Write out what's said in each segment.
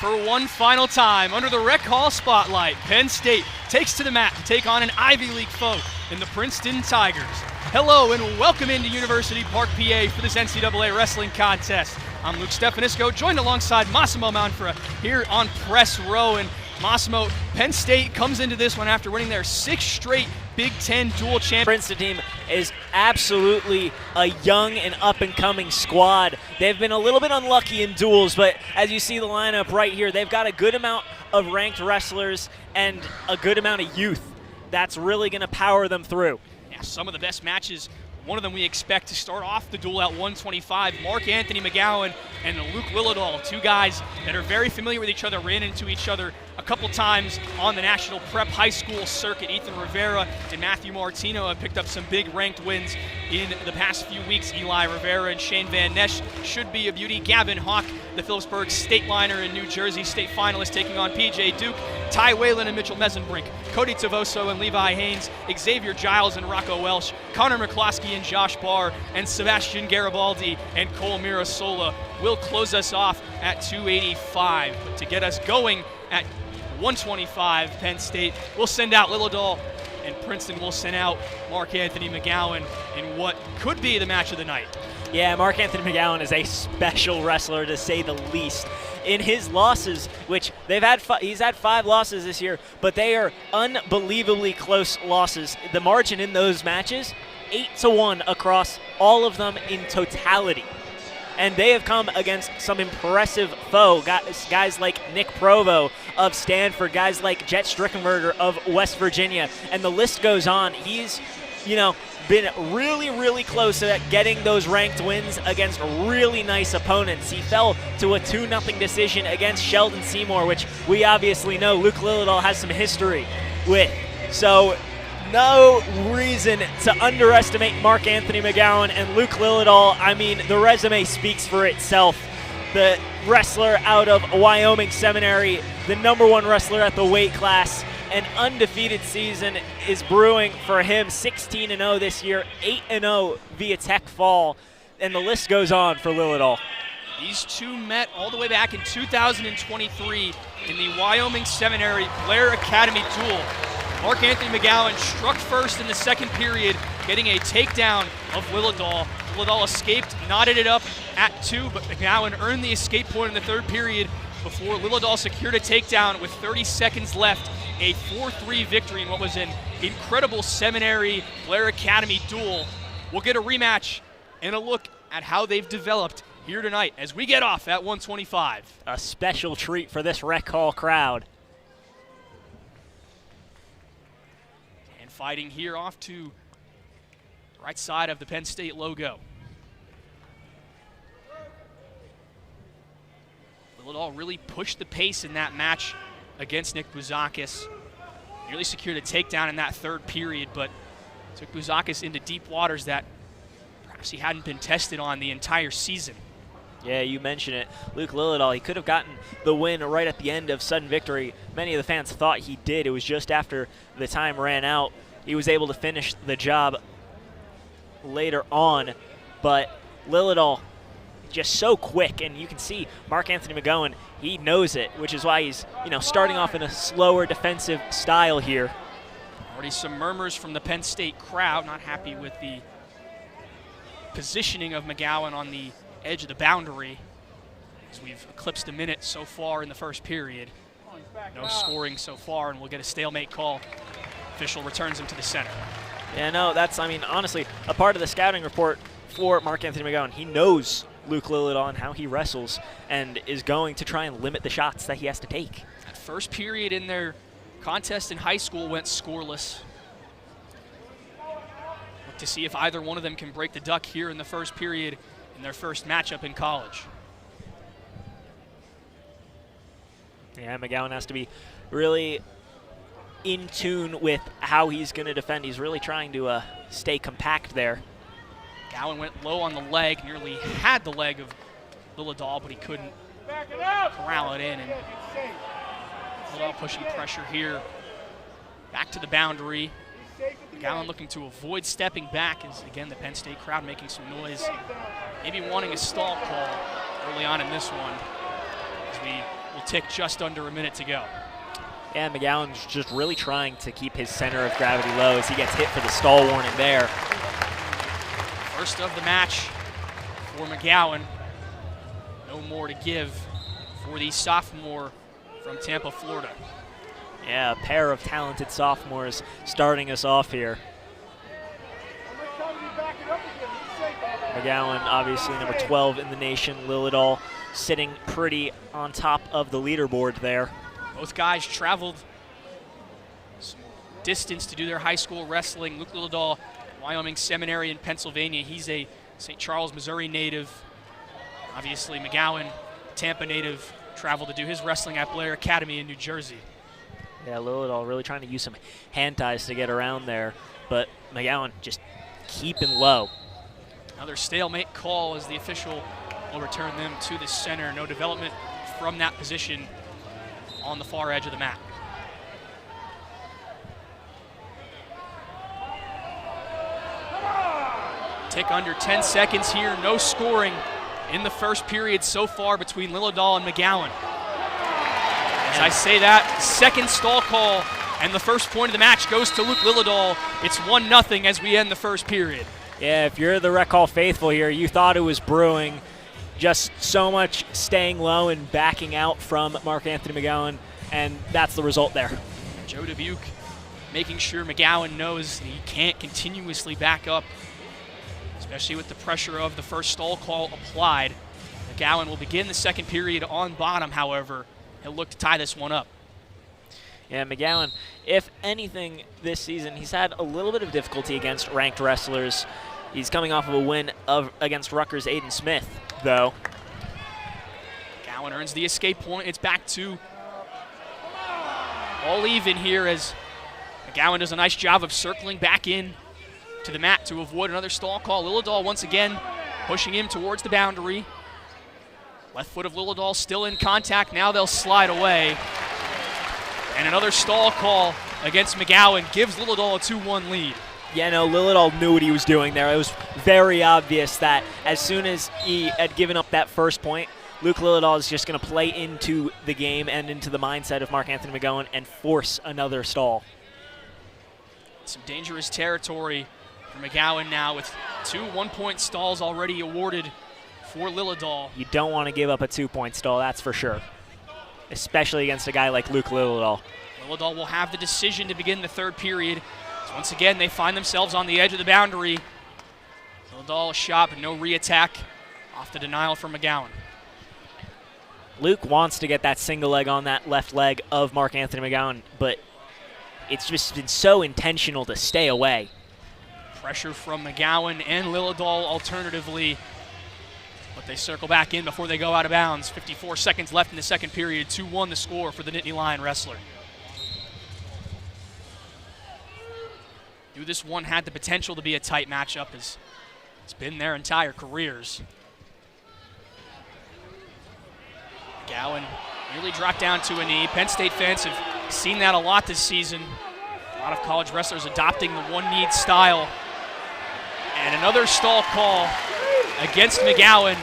For one final time, under the Rec Hall spotlight, Penn State takes to the mat to take on an Ivy League foe in the Princeton Tigers. Hello and welcome into University Park, PA for this NCAA wrestling contest. I'm Luke Stefanisco, joined alongside Massimo Manfra here on Press Row. And Massimo, Penn State comes into this one after winning their 6th straight Big Ten dual champion. Princeton team is absolutely a young and up-and-coming squad. They've been a little bit unlucky in duels, but as you see the lineup right here, they've got a good amount of ranked wrestlers and a good amount of youth. That's really going to power them through. Yeah, some of the best matches. One of them we expect to start off the duel at 125. Mark Anthony McGowan and Luke Lillidahl, two guys that are very familiar with each other, ran into each other a couple times on the National Prep High School circuit. Ethan Rivera and Matthew Martino have picked up some big ranked wins in the past few weeks. Eli Rivera and Shane Van Nesh should be a beauty. Gavin Hawk, the Phillipsburg State liner in New Jersey, state finalist, taking on PJ Duke. Ty Whalen and Mitchell Mesenbrink, Cody Tavoso and Levi Haynes, Xavier Giles and Rocco Welsh, Connor McCloskey and Josh Barr, and Sebastian Garibaldi and Cole Mirasola will close us off at 285. But to get us going at 125, Penn State will send out Lillidahl, and Princeton will send out Mark Anthony McGowan in what could be the match of the night. Yeah, Mark Anthony McGowan is a special wrestler, to say the least. In his losses, which he's had 5 losses this year, but they are unbelievably close losses. The margin in those matches, 8-1 across all of them in totality. And they have come against some impressive foe, guys like Nick Provo of Stanford, guys like Jet Strickenberger of West Virginia, and the list goes on. He's, been really, really close at getting those ranked wins against really nice opponents. He fell to a 2-0 decision against Sheldon Seymour, which we obviously know Luke Lillidahl has some history with. So no reason to underestimate Mark Anthony McGowan and Luke Lillidahl. I mean, the resume speaks for itself. The wrestler out of Wyoming Seminary, the #1 wrestler at the weight class. An undefeated season is brewing for him. 16-0 this year, 8-0 via Tech Fall, and the list goes on for Lillidahl. These two met all the way back in 2023 in the Wyoming Seminary Blair Academy duel. Mark Anthony McGowan struck first in the 2nd period, getting a takedown of Lillidahl. Lillidahl escaped, knotted it up at 2, but McGowan earned the escape point in the 3rd period before Lillidahl secured a takedown with 30 seconds left. A 4-3 victory in what was an incredible Seminary Blair Academy duel. We'll get a rematch and a look at how they've developed here tonight as we get off at 125. A special treat for this Rec Hall crowd. And fighting here off to the right side of the Penn State logo. Lillidahl really pushed the pace in that match against Nick Bouzakis. Nearly secured a takedown in that 3rd period, but took Bouzakis into deep waters that perhaps he hadn't been tested on the entire season. Yeah, you mentioned it. Luke Lillidahl, he could have gotten the win right at the end of sudden victory. Many of the fans thought he did. It was just after the time ran out. He was able to finish the job later on, but Lillidahl just so quick, and you can see Mark Anthony McGowan, he knows it, which is why he's, starting off in a slower defensive style here. Already some murmurs from the Penn State crowd, not happy with the positioning of McGowan on the edge of the boundary, as we've eclipsed a minute so far in the 1st period. No scoring so far, and we'll get a stalemate call. Official returns him to the center. Yeah, no, that's, honestly, a part of the scouting report for Mark Anthony McGowan. He knows Luke Lillidahl and how he wrestles, and is going to try and limit the shots that he has to take. That 1st period in their contest in high school went scoreless. Look to see if either one of them can break the duck here in the 1st period in their first matchup in college. Yeah, McGowan has to be really in tune with how he's going to defend. He's really trying to stay compact there. McGowan went low on the leg, nearly had the leg of Lillidahl, but he couldn't corral it in. And Lillidahl pushing pressure here. Back to the boundary. McGowan looking to avoid stepping back, as again the Penn State crowd making some noise, maybe wanting a stall call early on in this one, as we will tick just under a minute to go. Yeah, McGowan's just really trying to keep his center of gravity low as he gets hit for the stall warning there. First of the match for McGowan. No more to give for the sophomore from Tampa, Florida. Yeah, a pair of talented sophomores starting us off here. McGowan, obviously number 12 in the nation. Lillidahl sitting pretty on top of the leaderboard there. Both guys traveled some distance to do their high school wrestling. Luke Lillidahl, Wyoming Seminary in Pennsylvania. He's a St. Charles, Missouri native. Obviously, McGowan, Tampa native, traveled to do his wrestling at Blair Academy in New Jersey. Yeah, Lillidahl really trying to use some hand ties to get around there, but McGowan just keeping low. Another stalemate call as the official will return them to the center. No development from that position on the far edge of the mat. Tick under 10 seconds here. No scoring in the first period so far between Lillidahl and McGowan. As I say that, second stall call, and the first point of the match goes to Luke Lillidahl. It's 1-0 as we end the first period. Yeah, if you're the Rec Hall faithful here, you thought it was brewing. Just so much staying low and backing out from Mark Anthony McGowan, and that's the result there. Joe Dubuque making sure McGowan knows he can't continuously back up, especially with the pressure of the first stall call applied. McGowan will begin the second period on bottom, however. He'll look to tie this one up. Yeah, McGowan, if anything this season, he's had a little bit of difficulty against ranked wrestlers. He's coming off of a win against Rutgers' Aiden Smith, though. McGowan earns the escape point. It's back to all even here as McGowan does a nice job of circling back in to the mat to avoid another stall call. Lillidahl once again pushing him towards the boundary. Left foot of Lillidahl still in contact. Now they'll slide away. And another stall call against McGowan gives Lillidahl a 2-1 lead. Yeah, no, Lillidahl knew what he was doing there. It was very obvious that as soon as he had given up that first point, Luke Lillidahl is just going to play into the game and into the mindset of Mark Anthony McGowan and force another stall. Some dangerous territory for McGowan now with 2 1-point stalls already awarded for Lillidahl. You don't want to give up a 2-point stall, that's for sure, especially against a guy like Luke Lillidahl. Lillidahl will have the decision to begin the third period. So once again, they find themselves on the edge of the boundary. Lillidahl a shot, but no re-attack off the denial from McGowan. Luke wants to get that single leg on that left leg of Mark Anthony McGowan, but it's just been so intentional to stay away. Pressure from McGowan and Lillidahl alternatively, but they circle back in before they go out of bounds. 54 seconds left in the second period. 2-1 the score for the Nittany Lion wrestler. Knew this one had the potential to be a tight matchup as it's been their entire careers. McGowan nearly dropped down to a knee. Penn State fans have seen that a lot this season. A lot of college wrestlers adopting the one-knee style. And another stall call against McGowan.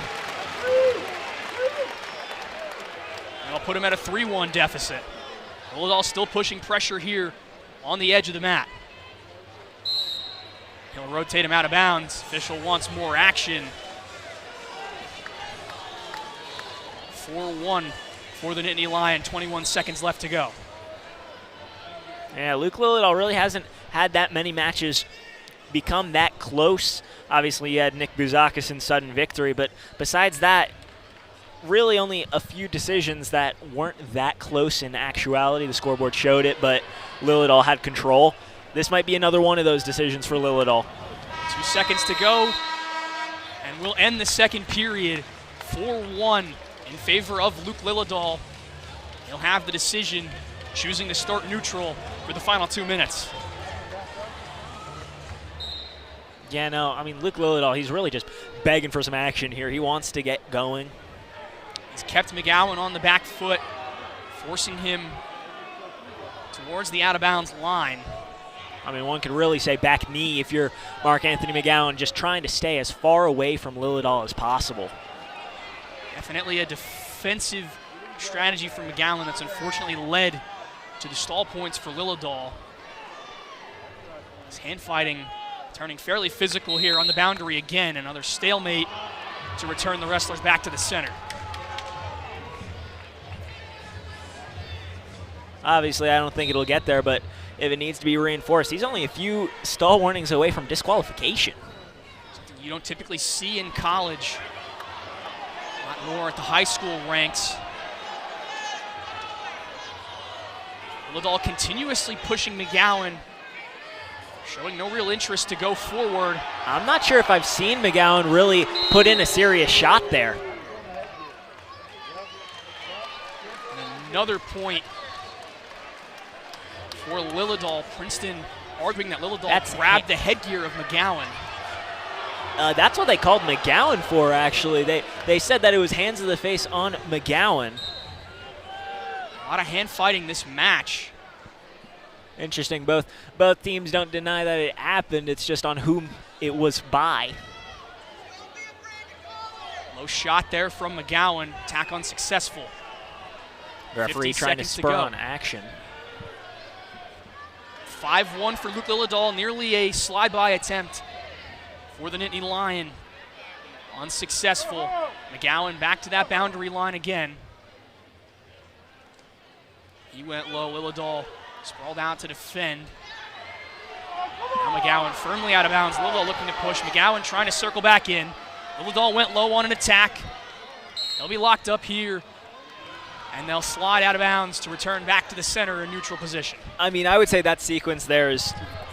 That'll put him at a 3-1 deficit. Lillidahl still pushing pressure here on the edge of the mat. He'll rotate him out of bounds. Official wants more action. 4-1 for the Nittany Lion, 21 seconds left to go. Yeah, Luke Lillidahl really hasn't had that many matches become that close. Obviously, you had Nick Bouzakis in sudden victory, but besides that, really only a few decisions that weren't that close in actuality. The scoreboard showed it, but Lillidahl had control. This might be another one of those decisions for Lillidahl. 2 seconds to go, and we'll end the second period 4-1 in favor of Luke Lillidahl. He'll have the decision, choosing to start neutral for the final 2 minutes. Yeah, no, I mean, Luke Lillidahl, he's really just begging for some action here. He wants to get going. He's kept McGowan on the back foot, forcing him towards the out-of-bounds line. I mean, one could really say back knee if you're Mark Anthony McGowan, just trying to stay as far away from Lillidahl as possible. Definitely a defensive strategy from McGowan that's unfortunately led to the stall points for Lillidahl. His hand fighting turning fairly physical here on the boundary again. Another stalemate to return the wrestlers back to the center. Obviously, I don't think it'll get there, but if it needs to be reinforced, he's only a few stall warnings away from disqualification. Something you don't typically see in college. A lot more at the high school ranks. Lillidahl continuously pushing McGowan, showing no real interest to go forward. I'm not sure if I've seen McGowan really put in a serious shot there. And another point for Lillidahl. Princeton arguing that Lillidahl grabbed the headgear of McGowan. That's what they called McGowan for, actually. They said that it was hands to the face on McGowan. A lot of hand fighting this match. Interesting. Both teams don't deny that it happened. It's just on whom it was by. Low shot there from McGowan. Attack unsuccessful. The referee trying to spur on action. 5-1 for Luke Lillidahl. Nearly a slide-by attempt for the Nittany Lion. Unsuccessful. McGowan back to that boundary line again. He went low. Lillidahl sprawled out to defend. Now McGowan firmly out of bounds. Lillidahl looking to push. McGowan trying to circle back in. Lillidahl went low on an attack. They'll be locked up here, and they'll slide out of bounds to return back to the center in neutral position. I mean, I would say that sequence there is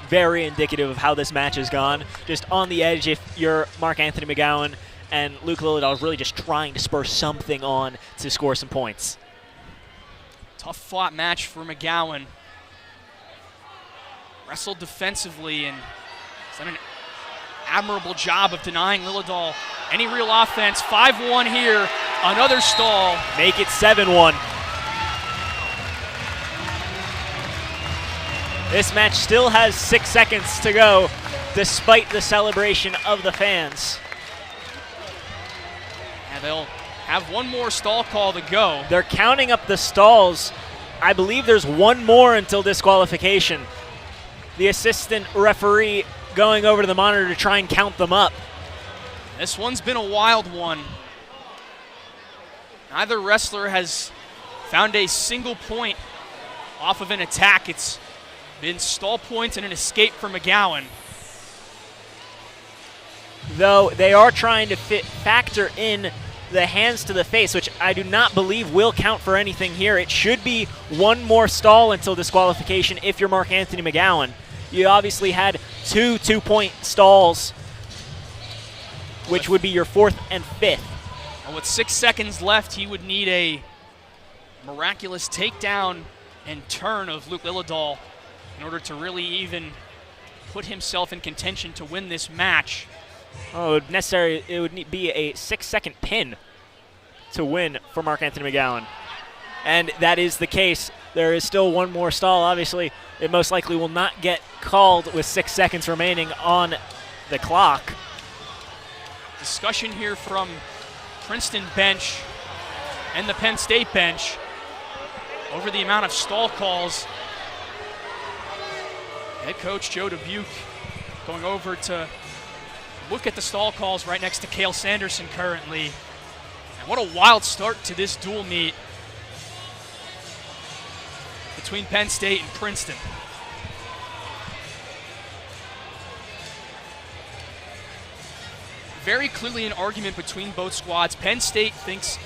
very indicative of how this match has gone. Just on the edge if you're Mark Anthony McGowan, and Luke Lillidahl is really just trying to spur something on to score some points. Tough fought match for McGowan. Wrestled defensively and has done an admirable job of denying Lillidahl any real offense. 5-1 here, another stall. Make it 7-1. This match still has 6 seconds to go, despite the celebration of the fans. And they'll have one more stall call to go. They're counting up the stalls. I believe there's one more until disqualification. The assistant referee going over to the monitor to try and count them up. This one's been a wild one. Neither wrestler has found a single point off of an attack. It's been stall points and an escape for McGowan. Though they are trying to factor in the hands to the face, which I do not believe will count for anything here. It should be one more stall until disqualification if you're Mark Anthony McGowan. You obviously had two 2-point stalls, which would be your 4th and 5th. And with 6 seconds left, he would need a miraculous takedown and turn of Luke Lillidahl in order to really even put himself in contention to win this match. Oh, it would be a 6-second pin to win for Mark Anthony McGowan. And that is the case. There is still one more stall. Obviously, it most likely will not get called with 6 seconds remaining on the clock. Discussion here from Princeton bench and the Penn State bench over the amount of stall calls. Head coach Joe Dubuque going over to look at the stall calls right next to Cale Sanderson currently. And what a wild start to this dual meet between Penn State and Princeton. Very clearly an argument between both squads. Penn State thinks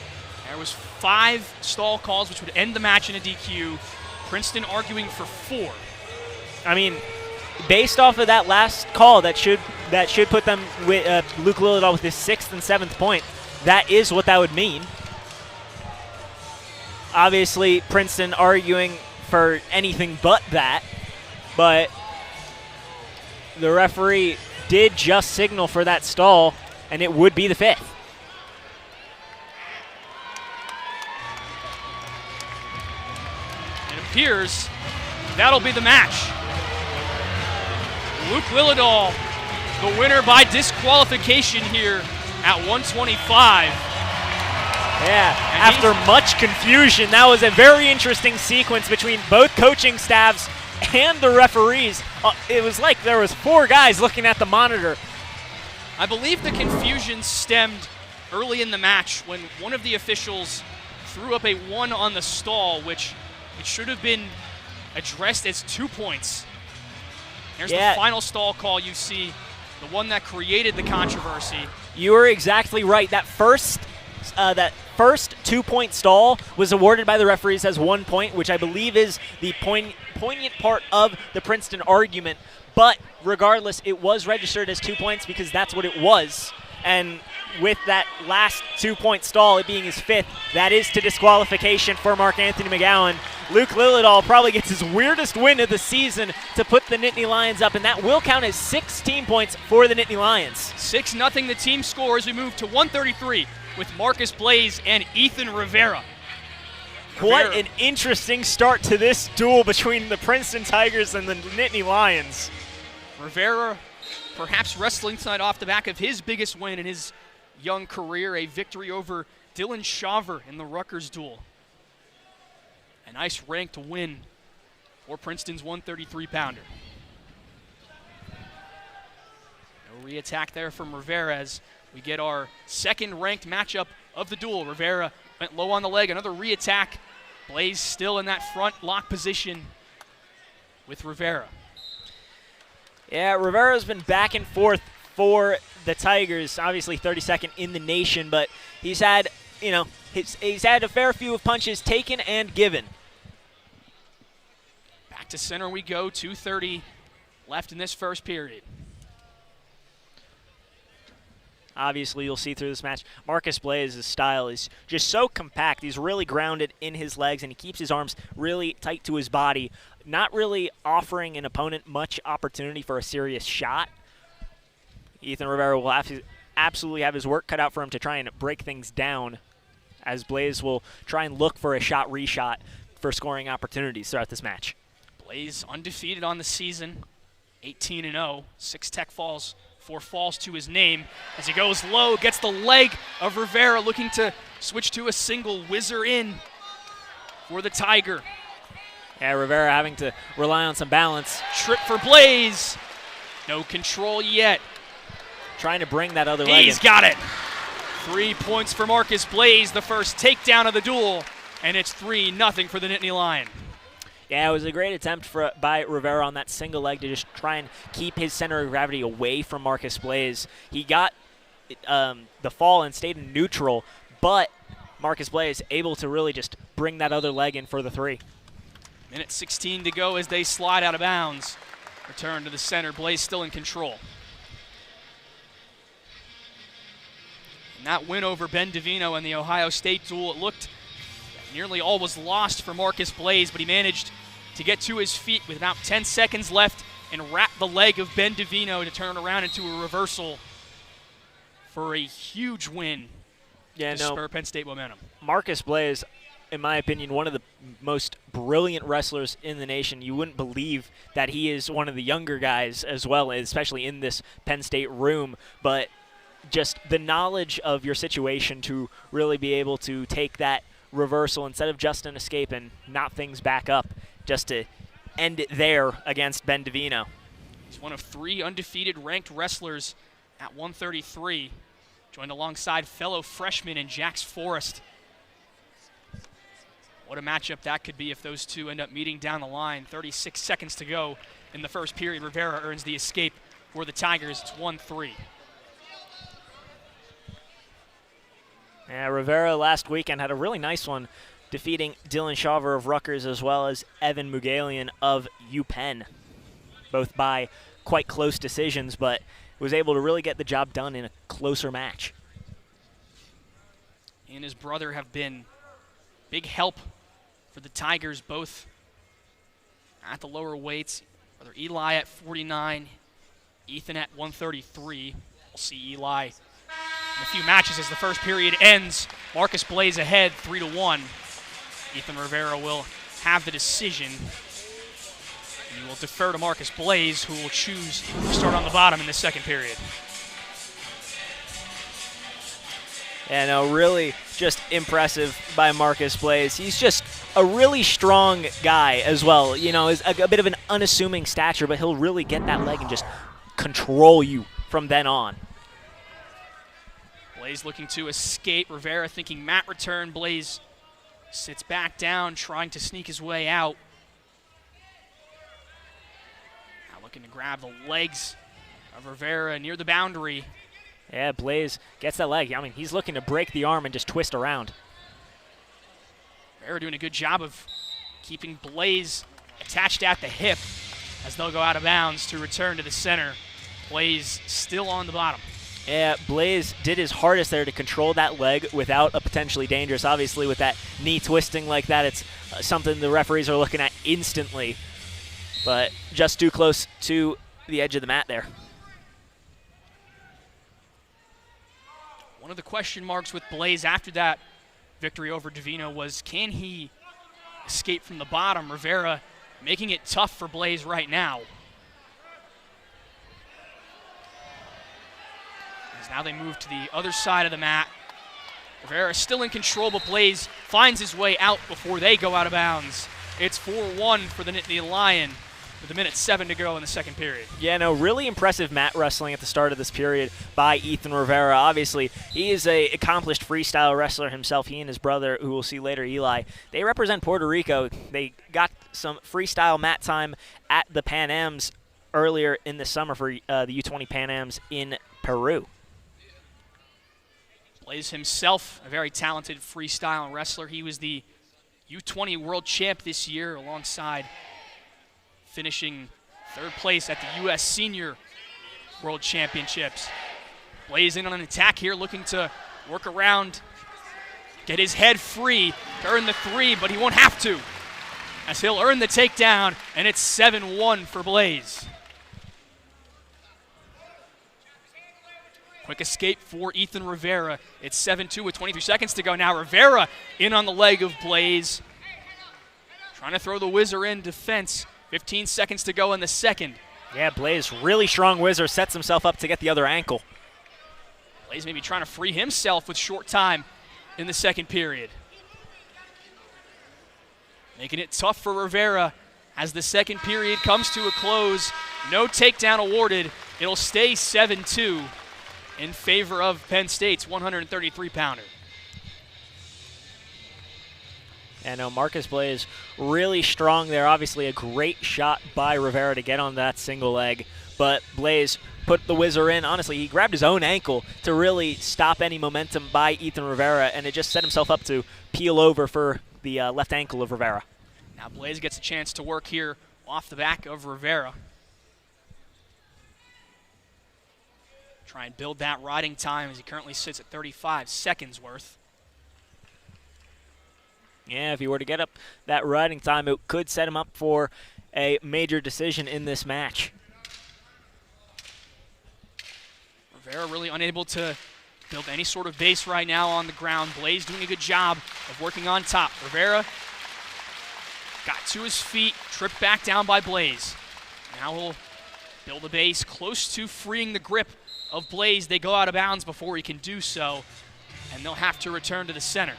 there was 5 stall calls which would end the match in a DQ. Princeton arguing for 4. I mean, based off of that last call, that should put them with Luke Lillidahl with his 6th and 7th point. That is what that would mean. Obviously, Princeton arguing for anything but that, but the referee did just signal for that stall, and it would be the 5th. It appears that'll be the match. Luke Lillidahl, the winner by disqualification here at 125. Yeah, after much confusion, that was a very interesting sequence between both coaching staffs and the referees. It was like there was 4 guys looking at the monitor. I believe the confusion stemmed early in the match when one of the officials threw up a 1 on the stall, which it should have been addressed as 2 points. There's the final stall call you see, the one that created the controversy. You were exactly right. That first 2-point stall was awarded by the referees as 1 point, which I believe is the poignant part of the Princeton argument. But regardless, it was registered as 2 points because that's what it was. And with that last 2-point stall, it being his 5th, that is to disqualification for Mark Anthony McGowan. Luke Lillidahl probably gets his weirdest win of the season to put the Nittany Lions up, and that will count as 16 points for the Nittany Lions. 6-0 the team score as we move to 133 with Marcus Blaze and Ethan Rivera. What an interesting start to this duel between the Princeton Tigers and the Nittany Lions. Rivera perhaps wrestling tonight off the back of his biggest win in his young career, a victory over Dylan Shaver in the Rutgers duel. A nice ranked win for Princeton's 133-pounder. No re-attack there from Rivera as we get our second ranked matchup of the duel. Rivera went low on the leg, another re-attack. Blaze still in that front lock position with Rivera. Yeah, Rivera's been back and forth for the Tigers, obviously 32nd in the nation, but he's had, he's had a fair few of punches taken and given. Back to center we go, 2:30 left in this first period. Obviously, you'll see through this match, Marcus Blaze's style is just so compact. He's really grounded in his legs, and he keeps his arms really tight to his body, not really offering an opponent much opportunity for a serious shot. Ethan Rivera will absolutely have his work cut out for him to try and break things down, as Blaze will try and look for a shot-reshot for scoring opportunities throughout this match. Blaze undefeated on the season, 18-0, 6 tech falls, 4 falls to his name. As he goes low, gets the leg of Rivera, looking to switch to a single, whizzer in for the Tiger. Yeah, Rivera having to rely on some balance. Trip for Blaze. No control yet. Trying to bring that other leg in. He's got it. 3 points for Marcus Blaze, the first takedown of the duel, and it's 3-0 for the Nittany Lion. Yeah, it was a great attempt by Rivera on that single leg to just try and keep his center of gravity away from Marcus Blaze. He got the fall and stayed in neutral, but Marcus Blaze able to really just bring that other leg in for the 3. Minute 16 to go as they slide out of bounds. Return to the center, Blaze still in control. And that win over Ben DeVino in the Ohio State duel, it looked nearly all was lost for Marcus Blaze, but he managed to get to his feet with about 10 seconds left and wrap the leg of Ben DeVino to turn around into a reversal for a huge win to spur Penn State momentum. Marcus Blaze, in my opinion, one of the most brilliant wrestlers in the nation. You wouldn't believe that he is one of the younger guys as well, especially in this Penn State room, but just the knowledge of your situation to really be able to take that reversal instead of just an escape and knot things back up just to end it there against Ben DeVino. He's one of 3 undefeated ranked wrestlers at 133, joined alongside fellow freshman in Jax Forrest. What a matchup that could be if those two end up meeting down the line. 36 seconds to go in the first period. Rivera earns the escape for the Tigers. It's 1-3. Yeah, Rivera last weekend had a really nice one, defeating Dylan Shaver of Rutgers as well as Evan Mugalian of UPenn, both by quite close decisions, but was able to really get the job done in a closer match. He and his brother have been big help for the Tigers, both at the lower weights. Brother Eli at 49, Ethan at 133. We'll see Eli in a few matches as the first period ends. Marcus Blaze ahead 3-1. Ethan Rivera will have the decision. He will defer to Marcus Blaze, who will choose to start on the bottom in the second period. And really just impressive by Marcus Blaze. He's just a really strong guy as well. You know, is a bit of an unassuming stature, but he'll really get that leg and just control you from then on. Blaze looking to escape. Rivera thinking mat return. Blaze sits back down, trying to sneak his way out. Now looking to grab the legs of Rivera near the boundary. Yeah, Blaze gets that leg. I mean, he's looking to break the arm and just twist around. Rivera doing a good job of keeping Blaze attached at the hip as they'll go out of bounds to return to the center. Blaze still on the bottom. Yeah, Blaze did his hardest there to control that leg without a potentially dangerous. Obviously, with that knee twisting like that, it's something the referees are looking at instantly. But just too close to the edge of the mat there. One of the question marks with Blaze after that victory over Davino was, can he escape from the bottom? Rivera making it tough for Blaze right now. As now they move to the other side of the mat. Rivera still in control, but Blaze finds his way out before they go out of bounds. It's 4-1 for the Lion with 1:07 to go in the second period. Yeah, no, really impressive mat wrestling at the start of this period by Ethan Rivera. Obviously, he is an accomplished freestyle wrestler himself. He and his brother, who we'll see later, Eli, they represent Puerto Rico. They got some freestyle mat time at the Pan Ams earlier in the summer for the U20 Pan Ams in Peru. Blaze himself, a very talented freestyle wrestler. He was the U20 world champ this year alongside finishing third place at the U.S. Senior World Championships. Blaze in on an attack here, looking to work around, get his head free to earn the three, but he won't have to, as he'll earn the takedown, and it's 7-1 for Blaze. Quick escape for Ethan Rivera. It's 7-2 with 23 seconds to go now. Rivera in on the leg of Blaze, trying to throw the whizzer in defense. 15 seconds to go in the second. Yeah, Blaze, really strong whizzer, sets himself up to get the other ankle. Blaze maybe trying to free himself with short time in the second period. Making it tough for Rivera as the second period comes to a close. No takedown awarded. It'll stay 7-2 in favor of Penn State's 133-pounder. And Marcus Blaze really strong there. Obviously a great shot by Rivera to get on that single leg. But Blaze put the whizzer in. Honestly, he grabbed his own ankle to really stop any momentum by Ethan Rivera, and it just set himself up to peel over for the left ankle of Rivera. Now Blaze gets a chance to work here off the back of Rivera. Try and build that riding time as he currently sits at 35 seconds worth. Yeah, if he were to get up that riding time, it could set him up for a major decision in this match. Rivera really unable to build any sort of base right now on the ground. Blaze doing a good job of working on top. Rivera got to his feet, tripped back down by Blaze. Now he'll build a base close to freeing the grip of Blaze. They go out of bounds before he can do so, and they'll have to return to the center.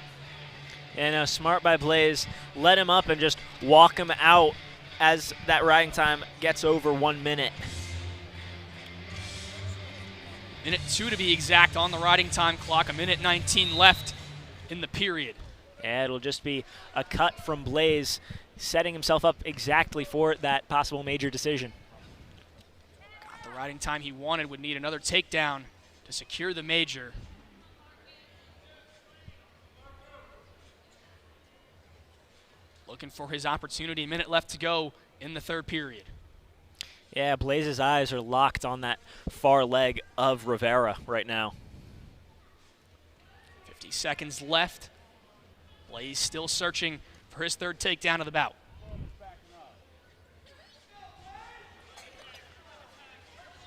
And smart by Blaze, let him up and just walk him out as that riding time gets over 1 minute. Minute 2 to be exact on the riding time clock. 1:19 left in the period. And it'll just be a cut from Blaze, setting himself up exactly for that possible major decision. Got the riding time he wanted, would need another takedown to secure the major. Looking for his opportunity. A minute left to go in the third period. Yeah, Blaze's eyes are locked on that far leg of Rivera right now. 50 seconds left. Blaze still searching for his third takedown of the bout.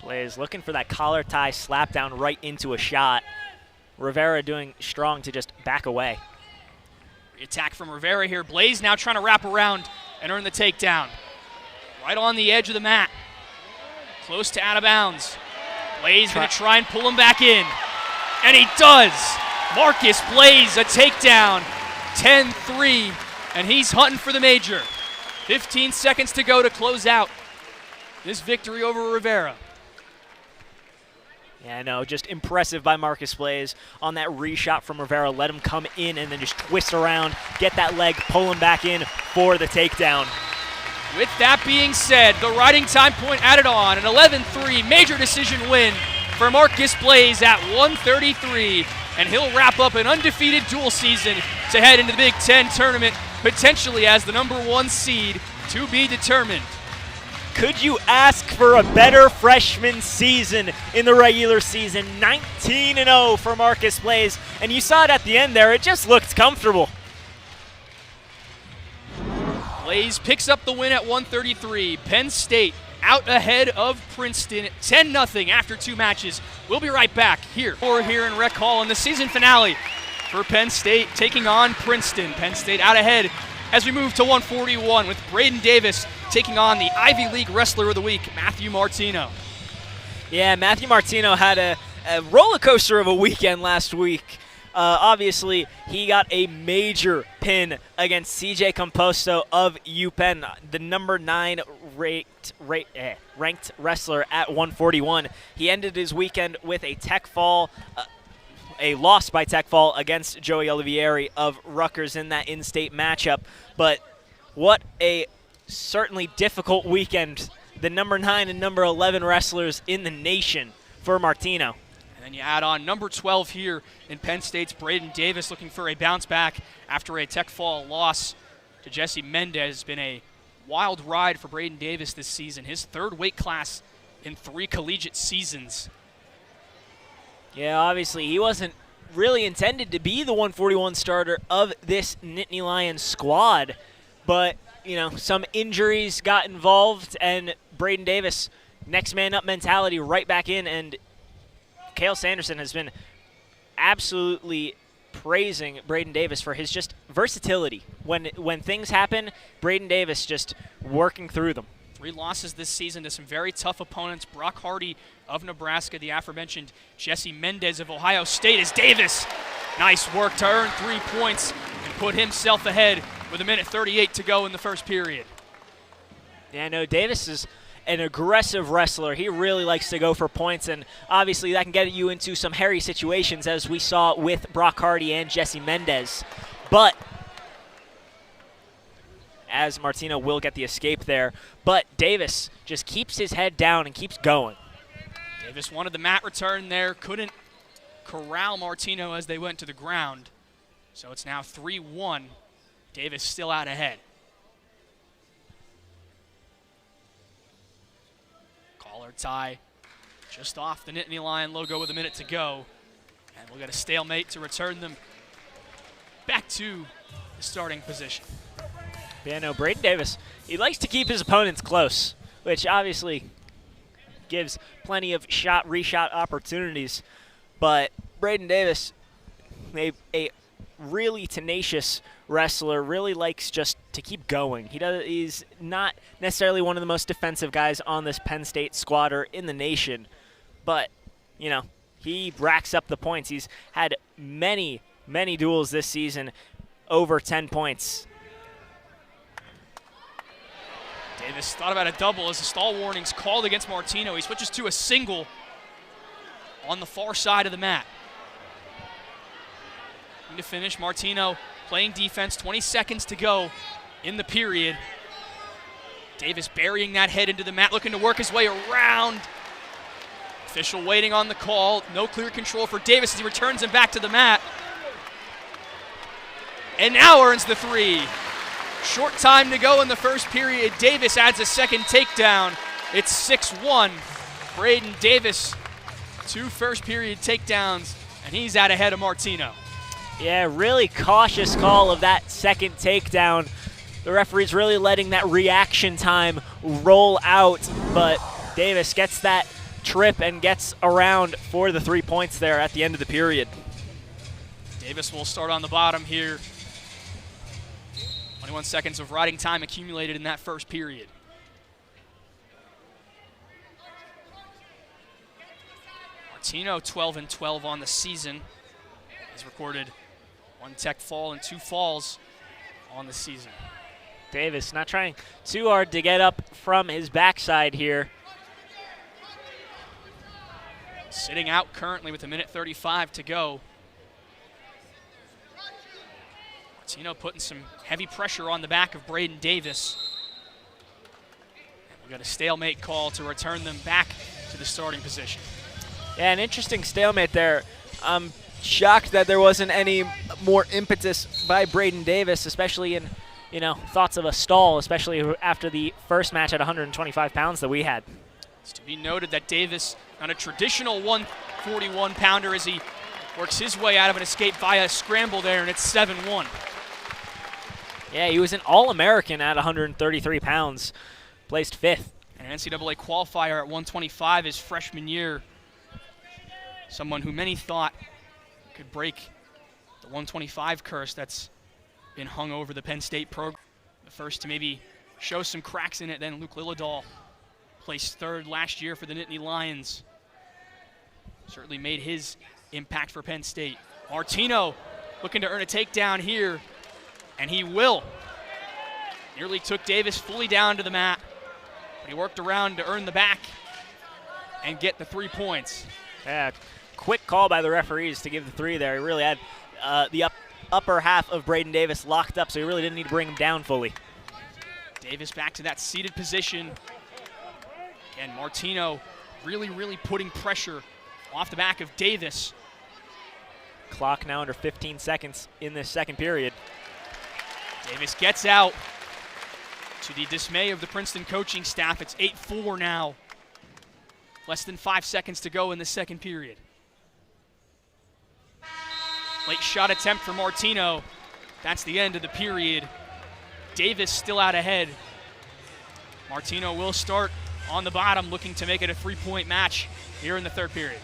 Blaze looking for that collar tie slap down right into a shot. Rivera doing strong to just back away. Attack from Rivera here. Blaze now trying to wrap around and earn the takedown. Right on the edge of the mat. Close to out of bounds. Blaze going to try and pull him back in. And he does. Marcus Blaze, a takedown, 10-3, and he's hunting for the major. 15 seconds to go to close out this victory over Rivera. Yeah, no, just impressive by Marcus Blaze on that reshot from Rivera. Let him come in and then just twist around, get that leg, pull him back in for the takedown. With that being said, the riding time point added on, an 11-3 major decision win for Marcus Blaze at 133, and he'll wrap up an undefeated dual season to head into the Big Ten tournament, potentially as the #1 seed to be determined. Could you ask for a better freshman season in the regular season? 19-0 for Marcus Blaze, and you saw it at the end there. It just looked comfortable. Blaze picks up the win at 133. Penn State out ahead of Princeton 10-0 after 2 matches. We'll be right back here in Rec Hall in the season finale for Penn State taking on Princeton. Penn State out ahead as we move to 141 with Braden Davis taking on the Ivy League Wrestler of the Week, Matthew Martino. Yeah, Matthew Martino had a roller coaster of a weekend last week. Obviously, he got a major pin against CJ Composto of UPenn, the #9 ranked wrestler at 141. He ended his weekend with a tech fall, a loss by tech fall against Joey Olivieri of Rutgers in that in-state matchup. But what a certainly difficult weekend. The #9 and #11 wrestlers in the nation for Martino. And then you add on #12 here in Penn State's Braden Davis, looking for a bounce back after a tech fall loss to Jesse Mendez. It's been a wild ride for Braden Davis this season. His 3rd weight class in 3 collegiate seasons. Yeah, obviously he wasn't really intended to be the 141 starter of this Nittany Lions squad, but you know, some injuries got involved, and Braden Davis, next man up mentality, right back in, and Cale Sanderson has been absolutely praising Braden Davis for his just versatility. When things happen, Braden Davis just working through them. 3 losses this season to some very tough opponents. Brock Hardy of Nebraska, the aforementioned Jesse Mendez of Ohio State as Davis. Nice work to earn 3 points and put himself ahead with 1:38 to go in the first period. Yeah, no, Davis is an aggressive wrestler. He really likes to go for points, and obviously that can get you into some hairy situations, as we saw with Brock Hardy and Jesse Mendez. But as Martino will get the escape there, but Davis just keeps his head down and keeps going. Davis wanted the mat return there, couldn't corral Martino as they went to the ground. So it's now 3-1. Davis still out ahead. Collar tie just off the Nittany Lion logo with 1 minute to go. And we'll get a stalemate to return them back to the starting position. Yeah, no, Braden Davis, he likes to keep his opponents close, which obviously gives plenty of reshot opportunities. But Braden Davis, a really tenacious wrestler, really likes just to keep going. He's not necessarily one of the most defensive guys on this Penn State squad or in the nation, but you know, he racks up the points. He's had many duels this season, over 10 points. Davis thought about a double as the stall warning's called against Martino. He switches to a single on the far side of the mat. To finish, Martino playing defense, 20 seconds to go in the period. Davis burying that head into the mat, looking to work his way around. Official waiting on the call. No clear control for Davis as he returns him back to the mat. And now earns the 3. Short time to go in the first period. Davis adds a second takedown. It's 6-1. Braden Davis, 2 first period takedowns, and he's out ahead of Martino. Yeah, really cautious call of that second takedown. The referee's really letting that reaction time roll out, but Davis gets that trip and gets around for the 3 points there at the end of the period. Davis will start on the bottom here. 21 seconds of riding time accumulated in that first period. Martino 12-12 on the season. He's recorded 1 tech fall and 2 falls on the season. Davis not trying too hard to get up from his backside here. Sitting out currently with 1:35 to go. Martino putting some heavy pressure on the back of Braden Davis. We got a stalemate call to return them back to the starting position. Yeah, an interesting stalemate there. I'm shocked that there wasn't any more impetus by Braden Davis, especially in, thoughts of a stall, especially after the first match at 125 pounds that we had. It's to be noted that Davis on a traditional 141-pounder as he works his way out of an escape via a scramble there, and it's 7-1. Yeah, he was an All-American at 133 pounds, placed 5th. And an NCAA qualifier at 125 his freshman year. Someone who many thought could break the 125 curse that's been hung over the Penn State program. The first to maybe show some cracks in it, then Luke Lillidahl placed 3rd last year for the Nittany Lions. Certainly made his impact for Penn State. Martino looking to earn a takedown here, and he will. Nearly took Davis fully down to the mat, but he worked around to earn the back and get the 3 points. Yeah, quick call by the referees to give the 3 there. He really had the upper half of Braden Davis locked up, so he really didn't need to bring him down fully. Davis back to that seated position. And Martino really putting pressure off the back of Davis. Clock now under 15 seconds in this second period. Davis gets out to the dismay of the Princeton coaching staff. It's 8-4 now. Less than 5 seconds to go in the second period. Late shot attempt for Martino. That's the end of the period. Davis still out ahead. Martino will start on the bottom, looking to make it a 3-point match here in the third period.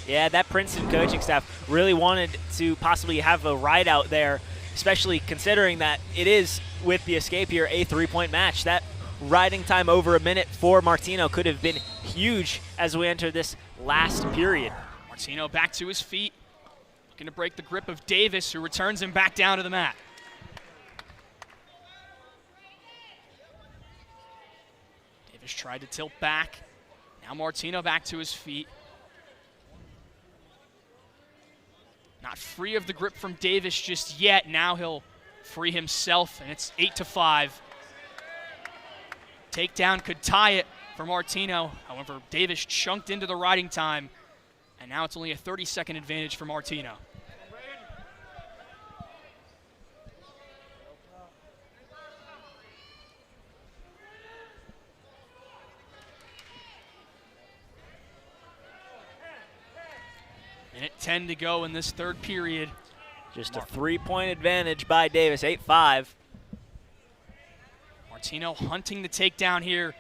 Yeah, that Princeton coaching staff really wanted to possibly have a ride out there, especially considering that it is, with the escape here, a 3-point match. That riding time over a minute for Martino could have been huge as we enter this last period. Martino back to his feet, looking to break the grip of Davis, who returns him back down to the mat. Davis tried to tilt back. Now Martino back to his feet. Not free of the grip from Davis just yet. Now he'll free himself, and it's 8-5. Takedown could tie it for Martino. However, Davis chunked into the riding time, and now it's only a 30-second advantage for Martino. Minute 10 to go in this third period. Just a 3-point advantage by Davis, 8-5. Martino hunting the takedown here.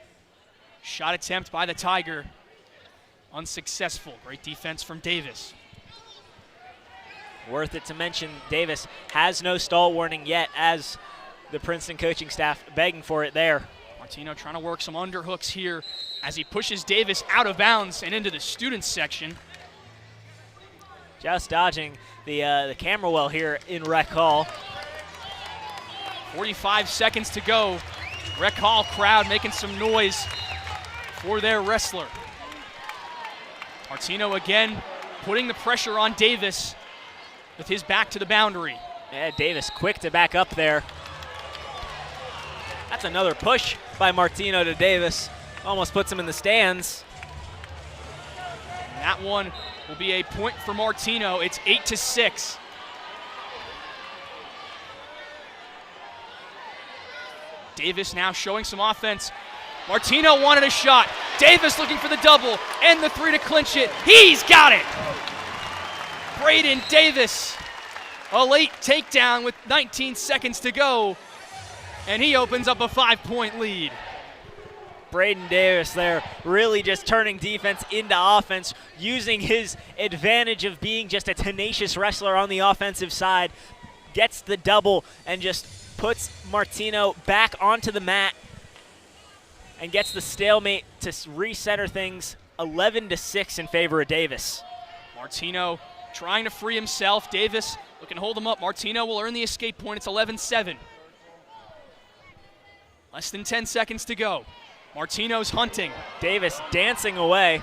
Shot attempt by the Tiger. Unsuccessful. Great defense from Davis. Worth it to mention, Davis has no stall warning yet, as the Princeton coaching staff begging for it there. Martino trying to work some underhooks here as he pushes Davis out of bounds and into the students section. Just dodging the camera well here in Rec Hall. 45 seconds to go. Rec Hall crowd making some noise for their wrestler. Martino again putting the pressure on Davis with his back to the boundary. Yeah, Davis quick to back up there. That's another push by Martino to Davis. Almost puts him in the stands. And that one will be a point for Martino. It's 8-6. Davis now showing some offense. Martino wanted a shot. Davis looking for the double and the 3 to clinch it. He's got it! Braden Davis, a late takedown with 19 seconds to go, and he opens up a 5-point lead. Braden Davis there really just turning defense into offense, using his advantage of being just a tenacious wrestler on the offensive side, gets the double and just puts Martino back onto the mat and gets the stalemate to recenter things 11-6 in favor of Davis. Martino trying to free himself. Davis looking to hold him up. Martino will earn the escape point. It's 11-7. Less than 10 seconds to go. Martino's hunting. Davis dancing away.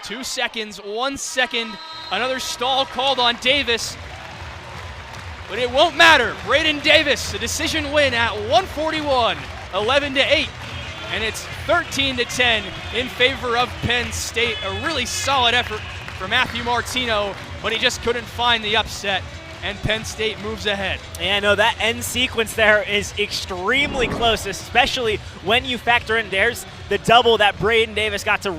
2 seconds, 1 second. Another stall called on Davis. But it won't matter. Braden Davis, a decision win at 141, 11-8. And it's 13-10 in favor of Penn State. A really solid effort for Matthew Martino, but he just couldn't find the upset, and Penn State moves ahead. Yeah, no, that end sequence there is extremely close, especially when you factor in there's the double that Braden Davis got to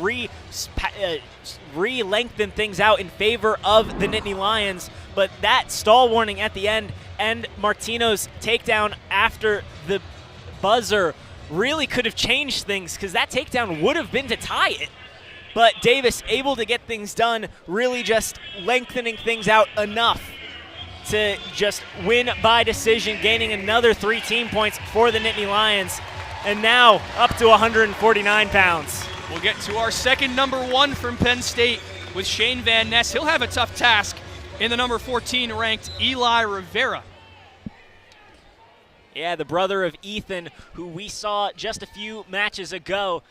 re-lengthen things out in favor of the Nittany Lions, but that stall warning at the end and Martino's takedown after the buzzer really could have changed things, because that takedown would have been to tie it. But Davis able to get things done, really just lengthening things out enough to just win by decision, gaining another 3 team points for the Nittany Lions, and now up to 149 pounds. We'll get to our second number 1 from Penn State with Shane Van Ness. He'll have a tough task in the number 14 ranked Eli Rivera. Yeah, the brother of Ethan, who we saw just a few matches ago.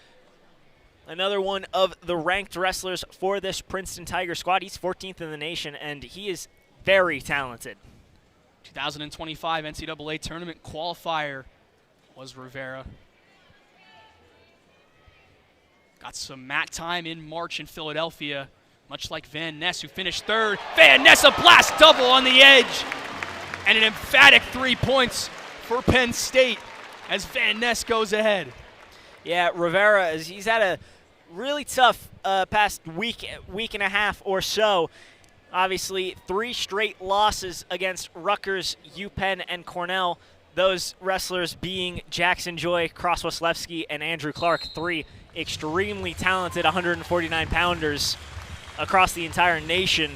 Another one of the ranked wrestlers for this Princeton Tiger squad. He's 14th in the nation, and he is very talented. 2025 NCAA tournament qualifier was Rivera. Got some mat time in March in Philadelphia, much like Van Ness, who finished 3rd. Van Ness, a blast double on the edge, and an emphatic 3 points for Penn State as Van Ness goes ahead. Yeah, Rivera, he's had a really tough past week and a half or so. Obviously, 3 straight losses against Rutgers, UPenn, and Cornell. Those wrestlers being Jackson Joy, Cross Waslewski, and Andrew Clark, 3 extremely talented 149-pounders across the entire nation.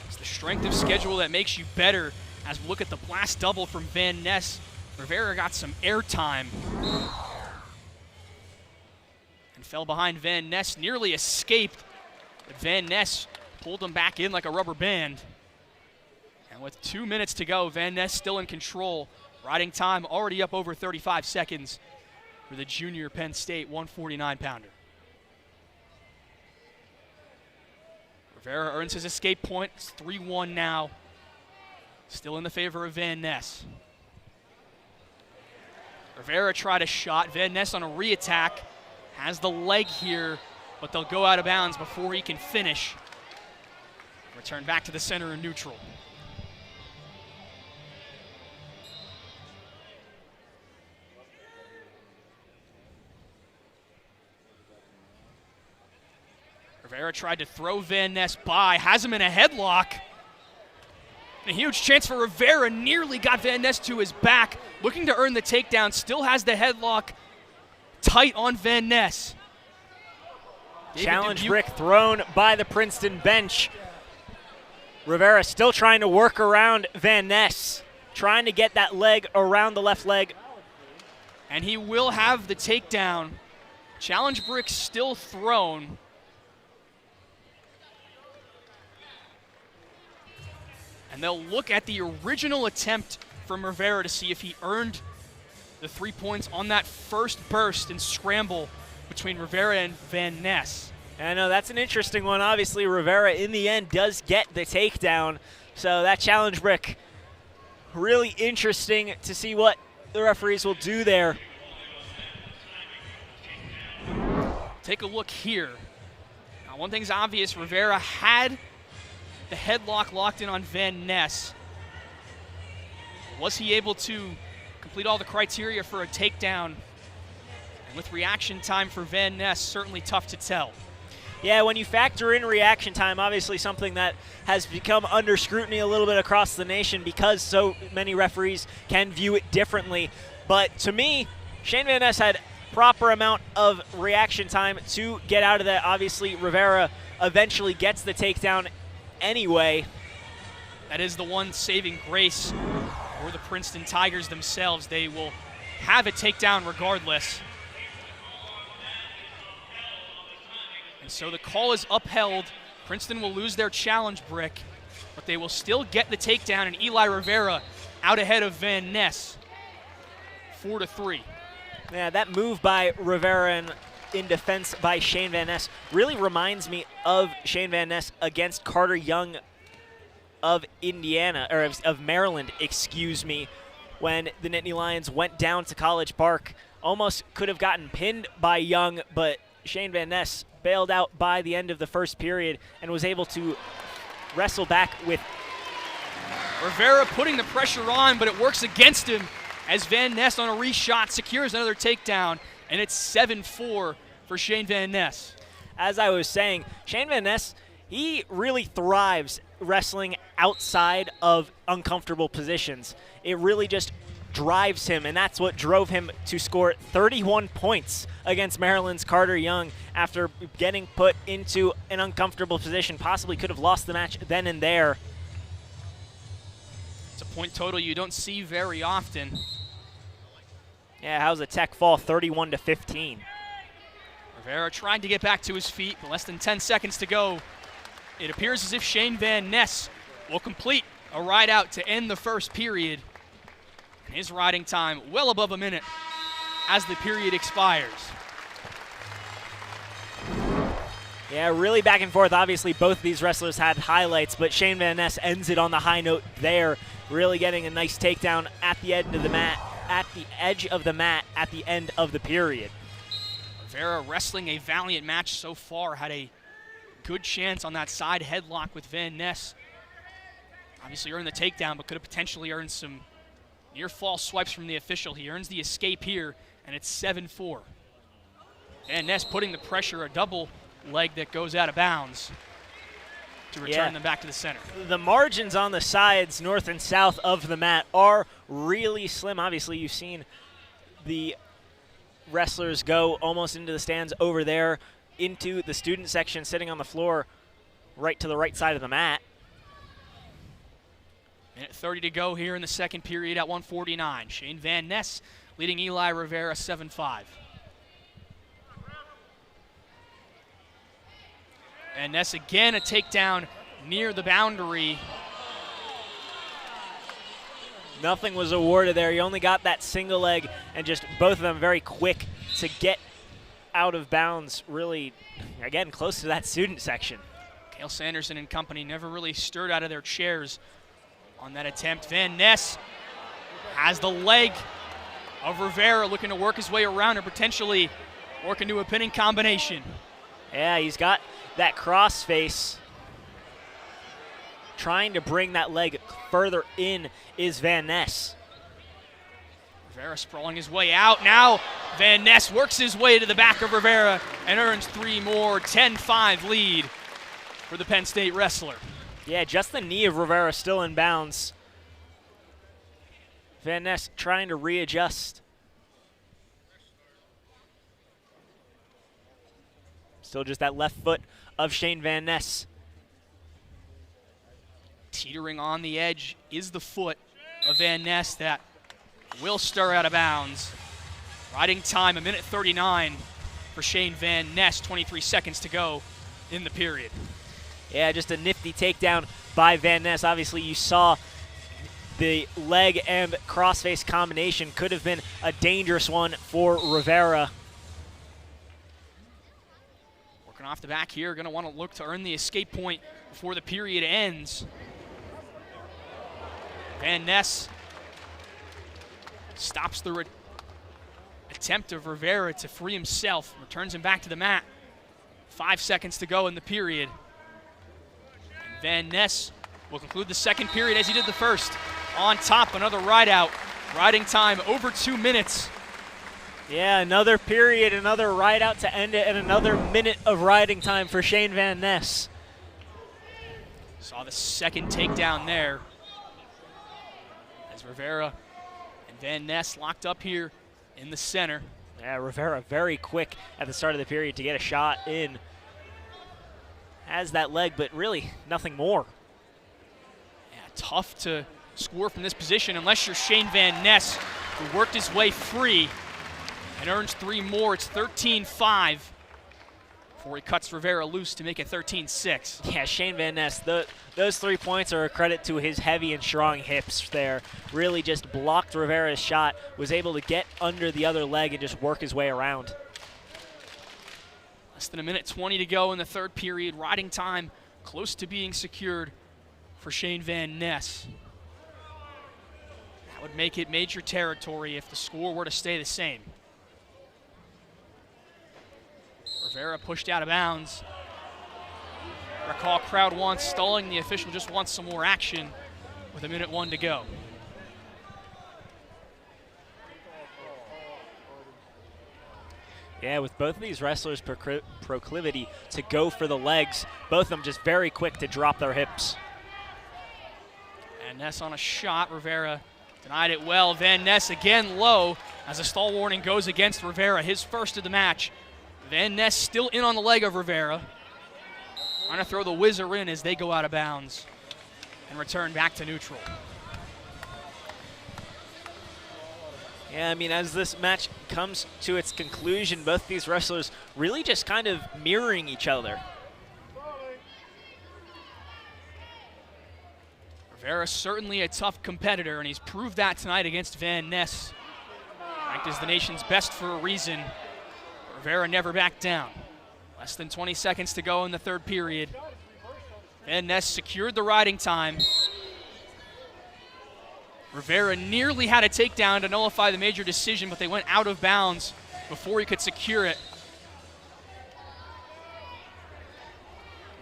It's the strength of schedule that makes you better. As we look at the blast double from Van Ness, Rivera got some airtime and fell behind Van Ness, nearly escaped, but Van Ness pulled him back in like a rubber band. And with 2 minutes to go, Van Ness still in control. Riding time already up over 35 seconds for the junior Penn State 149-pounder. Rivera earns his escape point. It's 3-1 now. Still in the favor of Van Ness. Rivera tried a shot. Van Ness on a re-attack. Has the leg here, but they'll go out of bounds before he can finish. Return back to the center and neutral. Rivera tried to throw Van Ness by, has him in a headlock. A huge chance for Rivera, nearly got Van Ness to his back, looking to earn the takedown, still has the headlock tight on Van Ness. Challenge brick thrown by the Princeton bench. Rivera still trying to work around Van Ness, trying to get that leg around the left leg. And he will have the takedown. Challenge brick still thrown. And they'll look at the original attempt from Rivera to see if he earned the 3 points on that first burst and scramble between Rivera and Van Ness. I know that's an interesting one. Obviously, Rivera in the end does get the takedown. So that challenge brick, really interesting to see what the referees will do there. Take a look here. Now, one thing's obvious, Rivera had the headlock locked in on Van Ness. Was he able to complete all the criteria for a takedown? And with reaction time for Van Ness, certainly tough to tell. Yeah, when you factor in reaction time, obviously something that has become under scrutiny a little bit across the nation because so many referees can view it differently. But to me, Shane Van Ness had proper amount of reaction time to get out of that. Obviously, Rivera eventually gets the takedown anyway. That is the one saving grace for the Princeton Tigers themselves. They will have a takedown regardless. And so the call is upheld Princeton will lose their challenge brick, but they will still get the takedown, and Eli Rivera out ahead of Van Ness, 4-3. Yeah, that move by Rivera and in defense by Shane Van Ness really reminds me of Shane Van Ness against Carter Young of Indiana, or of Maryland, excuse me, when the Nittany Lions went down to College Park. Almost could have gotten pinned by Young, but Shane Van Ness bailed out by the end of the first period and was able to wrestle back with Rivera putting the pressure on, but it works against him as Van Ness on a reshot secures another takedown, and it's 7-4 for Shane Van Ness. As I was saying, Shane Van Ness, he really thrives wrestling outside of uncomfortable positions. It really just drives him, and that's what drove him to score 31 points against Maryland's Carter Young after getting put into an uncomfortable position. Possibly could have lost the match then and there. It's a point total you don't see very often. Yeah, how's a tech fall? 31-15. Rivera trying to get back to his feet, but less than 10 seconds to go. It appears as if Shane Van Ness will complete a ride out to end the first period. His riding time well above a minute as the period expires. Yeah, really back and forth. Obviously, both of these wrestlers had highlights, but Shane Van Ness ends it on the high note there, really getting a nice takedown at the end of the mat, at the edge of the mat at the end of the period. Rivera wrestling a valiant match so far, had a good chance on that side headlock with Van Ness. Obviously earned the takedown, but could have potentially earned some near fall swipes from the official. He earns the escape here, and it's 7-4. Van Ness putting the pressure, a double leg that goes out of bounds to return them back to the center. The margins on the sides, north and south of the mat, are really slim. Obviously, you've seen the wrestlers go almost into the stands over there, into the student section, sitting on the floor right to the right side of the mat. Minute 30 to go here in the second period at 149. Shane Van Ness leading Eli Rivera 7-5. Van Ness again, a takedown near the boundary. Nothing was awarded there. He only got that single leg, and just both of them very quick to get out of bounds, really, again, close to that student section. Cale Sanderson and company never really stirred out of their chairs on that attempt. Van Ness has the leg of Rivera, looking to work his way around and potentially work into a pinning combination. Yeah, he's got that cross face. Trying to bring that leg further in is Van Ness. Rivera sprawling his way out. Now Van Ness works his way to the back of Rivera and earns 3 more. 10-5 lead for the Penn State wrestler. Yeah, just the knee of Rivera still in bounds. Van Ness trying to readjust. Still just that left foot of Shane Van Ness. Teetering on the edge is the foot of Van Ness that will stir out of bounds. Riding time, 1:39 for Shane Van Ness, 23 seconds to go in the period. Yeah, just a nifty takedown by Van Ness. Obviously, you saw the leg and crossface combination. Could have been a dangerous one for Rivera. Working off the back here, going to want to look to earn the escape point before the period ends. Van Ness stops the attempt of Rivera to free himself, returns him back to the mat. 5 seconds to go in the period. And Van Ness will conclude the second period as he did the first. On top, another ride out. Riding time over 2 minutes. Yeah, another period, another ride out to end it, and another minute of riding time for Shane Van Ness. Saw the second takedown there. As Rivera and Van Ness locked up here in the center. Yeah, Rivera very quick at the start of the period to get a shot in. Has that leg, but really nothing more. Yeah, tough to score from this position unless you're Shane Van Ness, who worked his way free and earns 3 more. It's 13-5 before he cuts Rivera loose to make it 13-6. Yeah, Shane Van Ness, those 3 points are a credit to his heavy and strong hips there. Really just blocked Rivera's shot, was able to get under the other leg and just work his way around. Less than a minute 20 to go in the third period. Riding time close to being secured for Shane Van Ness. That would make it major territory if the score were to stay the same. Rivera pushed out of bounds. Recall crowd wants stalling. The official just wants some more action with 1:01 to go. Yeah, with both of these wrestlers' proclivity to go for the legs, both of them just very quick to drop their hips. Van Ness on a shot. Rivera denied it well. Van Ness again low as a stall warning goes against Rivera, his first of the match. Van Ness still in on the leg of Rivera. Trying to throw the whizzer in as they go out of bounds and return back to neutral. Yeah, I mean, as this match comes to its conclusion, both these wrestlers really just kind of mirroring each other. Rivera certainly a tough competitor, and he's proved that tonight against Van Ness. Ranked as the nation's best for a reason. Rivera never backed down. Less than 20 seconds to go in the third period. Van Ness secured the riding time. Rivera nearly had a takedown to nullify the major decision, but they went out of bounds before he could secure it.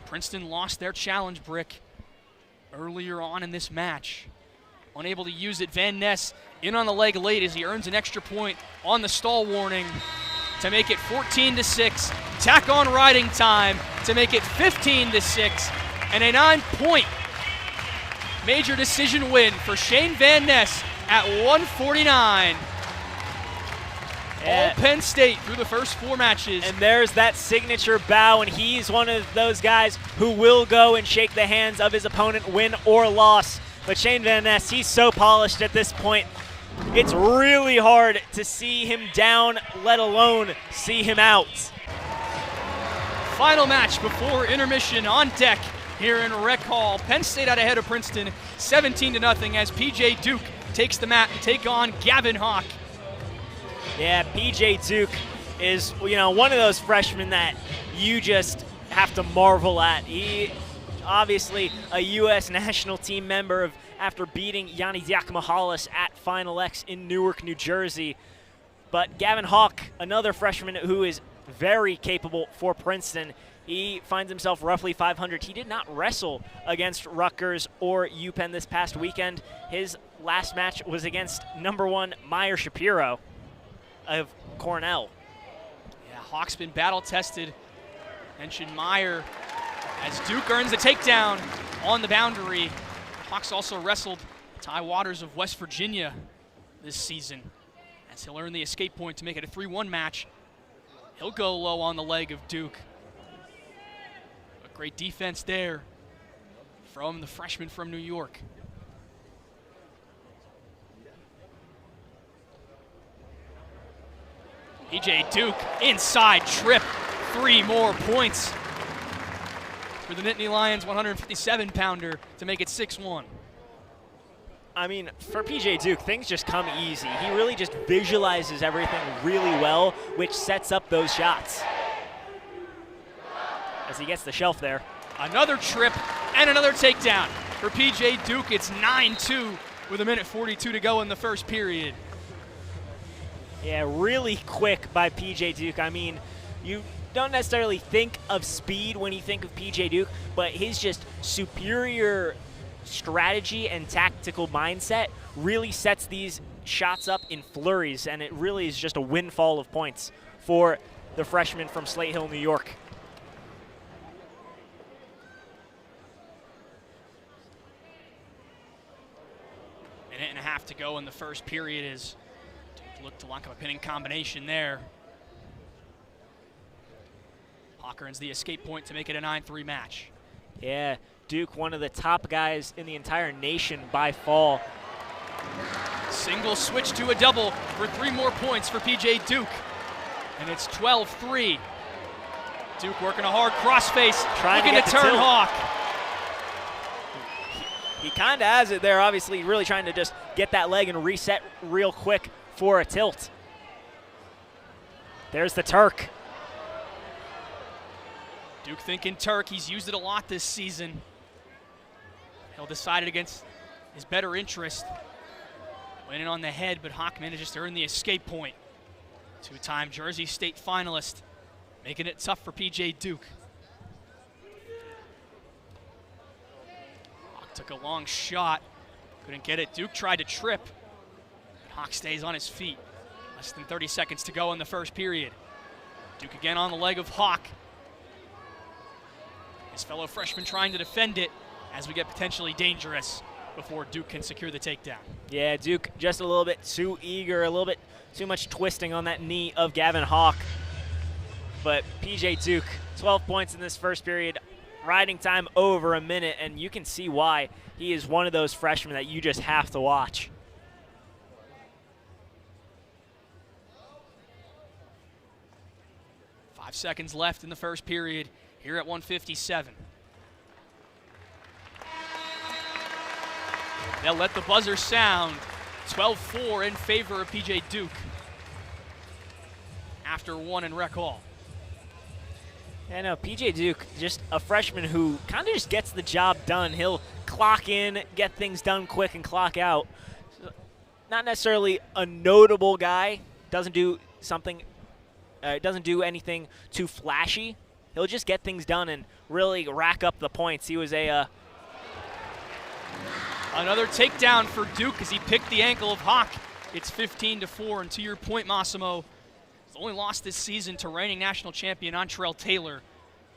Princeton lost their challenge brick earlier on in this match. Unable to use it, Van Ness in on the leg late as he earns an extra point on the stall warning to make it 14-6. Tack on riding time to make it 15-6, and a 9-point major decision win for Shane Van Ness at 149. All Penn State through the first 4 matches. And there's that signature bow, and he's one of those guys who will go and shake the hands of his opponent, win or loss. But Shane Van Ness, he's so polished at this point. It's really hard to see him down, let alone see him out. Final match before intermission on deck here in Rec Hall. Penn State out ahead of Princeton 17-0 as PJ Duke takes the mat to take on Gavin Hawk. Yeah, PJ Duke is, one of those freshmen that you just have to marvel at. He obviously a U.S. national team member after beating Yanni Diakomahalis at Final X in Newark, New Jersey. But Gavin Hawk, another freshman who is very capable for Princeton. He finds himself roughly 500. He did not wrestle against Rutgers or UPenn this past weekend. His last match was against #1 Meyer Shapiro of Cornell. Yeah, Hawk's been battle-tested. Mentioned Meyer as Duke earns a takedown on the boundary. Hawk's also wrestled Ty Waters of West Virginia this season as he'll earn the escape point to make it a 3-1 match. He'll go low on the leg of Duke. But great defense there from the freshman from New York. PJ Duke, inside trip, 3 more points for the Nittany Lions 157-pounder to make it 6-1. I mean, for PJ Duke, things just come easy. He really just visualizes everything really well, which sets up those shots. As he gets the shelf there. Another trip and another takedown. For PJ Duke, it's 9-2 with 1:42 to go in the first period. Yeah, really quick by PJ Duke. I mean, you don't necessarily think of speed when you think of PJ Duke, but his just superior strategy and tactical mindset really sets these shots up in flurries, and it really is just a windfall of points for the freshman from Slate Hill, New York. Minute and a half to go in the first period as Duke looked to lock up a pinning combination there. Hawk earns the escape point to make it a 9-3 match. Yeah, Duke, one of the top guys in the entire nation by fall. Single switch to a double for 3 more points for PJ Duke. And it's 12-3. Duke working a hard crossface, Trying to looking get to the turn tilt. Hawk. He kind of has it there, obviously really trying to just get that leg and reset real quick for a tilt. There's the Turk. Duke thinking Turk. He's used it a lot this season. He'll decide it against his better interest. Went in on the head, but Hawk manages to earn the escape point. Two-time Jersey State finalist, making it tough for P.J. Duke. Hawk took a long shot, couldn't get it. Duke tried to trip, but Hawk stays on his feet. Less than 30 seconds to go in the first period. Duke again on the leg of Hawk. His fellow freshman trying to defend it as we get potentially dangerous before Duke can secure the takedown. Yeah, Duke just a little bit too eager, a little bit too much twisting on that knee of Gavin Hawk. But P.J. Duke, 12 points in this first period, riding time over a minute, and you can see why he is one of those freshmen that you just have to watch. Five seconds left in the first period here at 157. They'll let the buzzer sound. 12-4 in favor of P.J. Duke after one in Rec Hall. Yeah, no, P.J. Duke, just a freshman who kind of just gets the job done. He'll clock in, get things done quick, and clock out. So, not necessarily a notable guy. Doesn't do anything too flashy. He'll just get things done and really rack up the points. He was another takedown for Duke as he picked the ankle of Hawk. It's 15-4, and to your point, Massimo, he's only lost this season to reigning national champion Antrell Taylor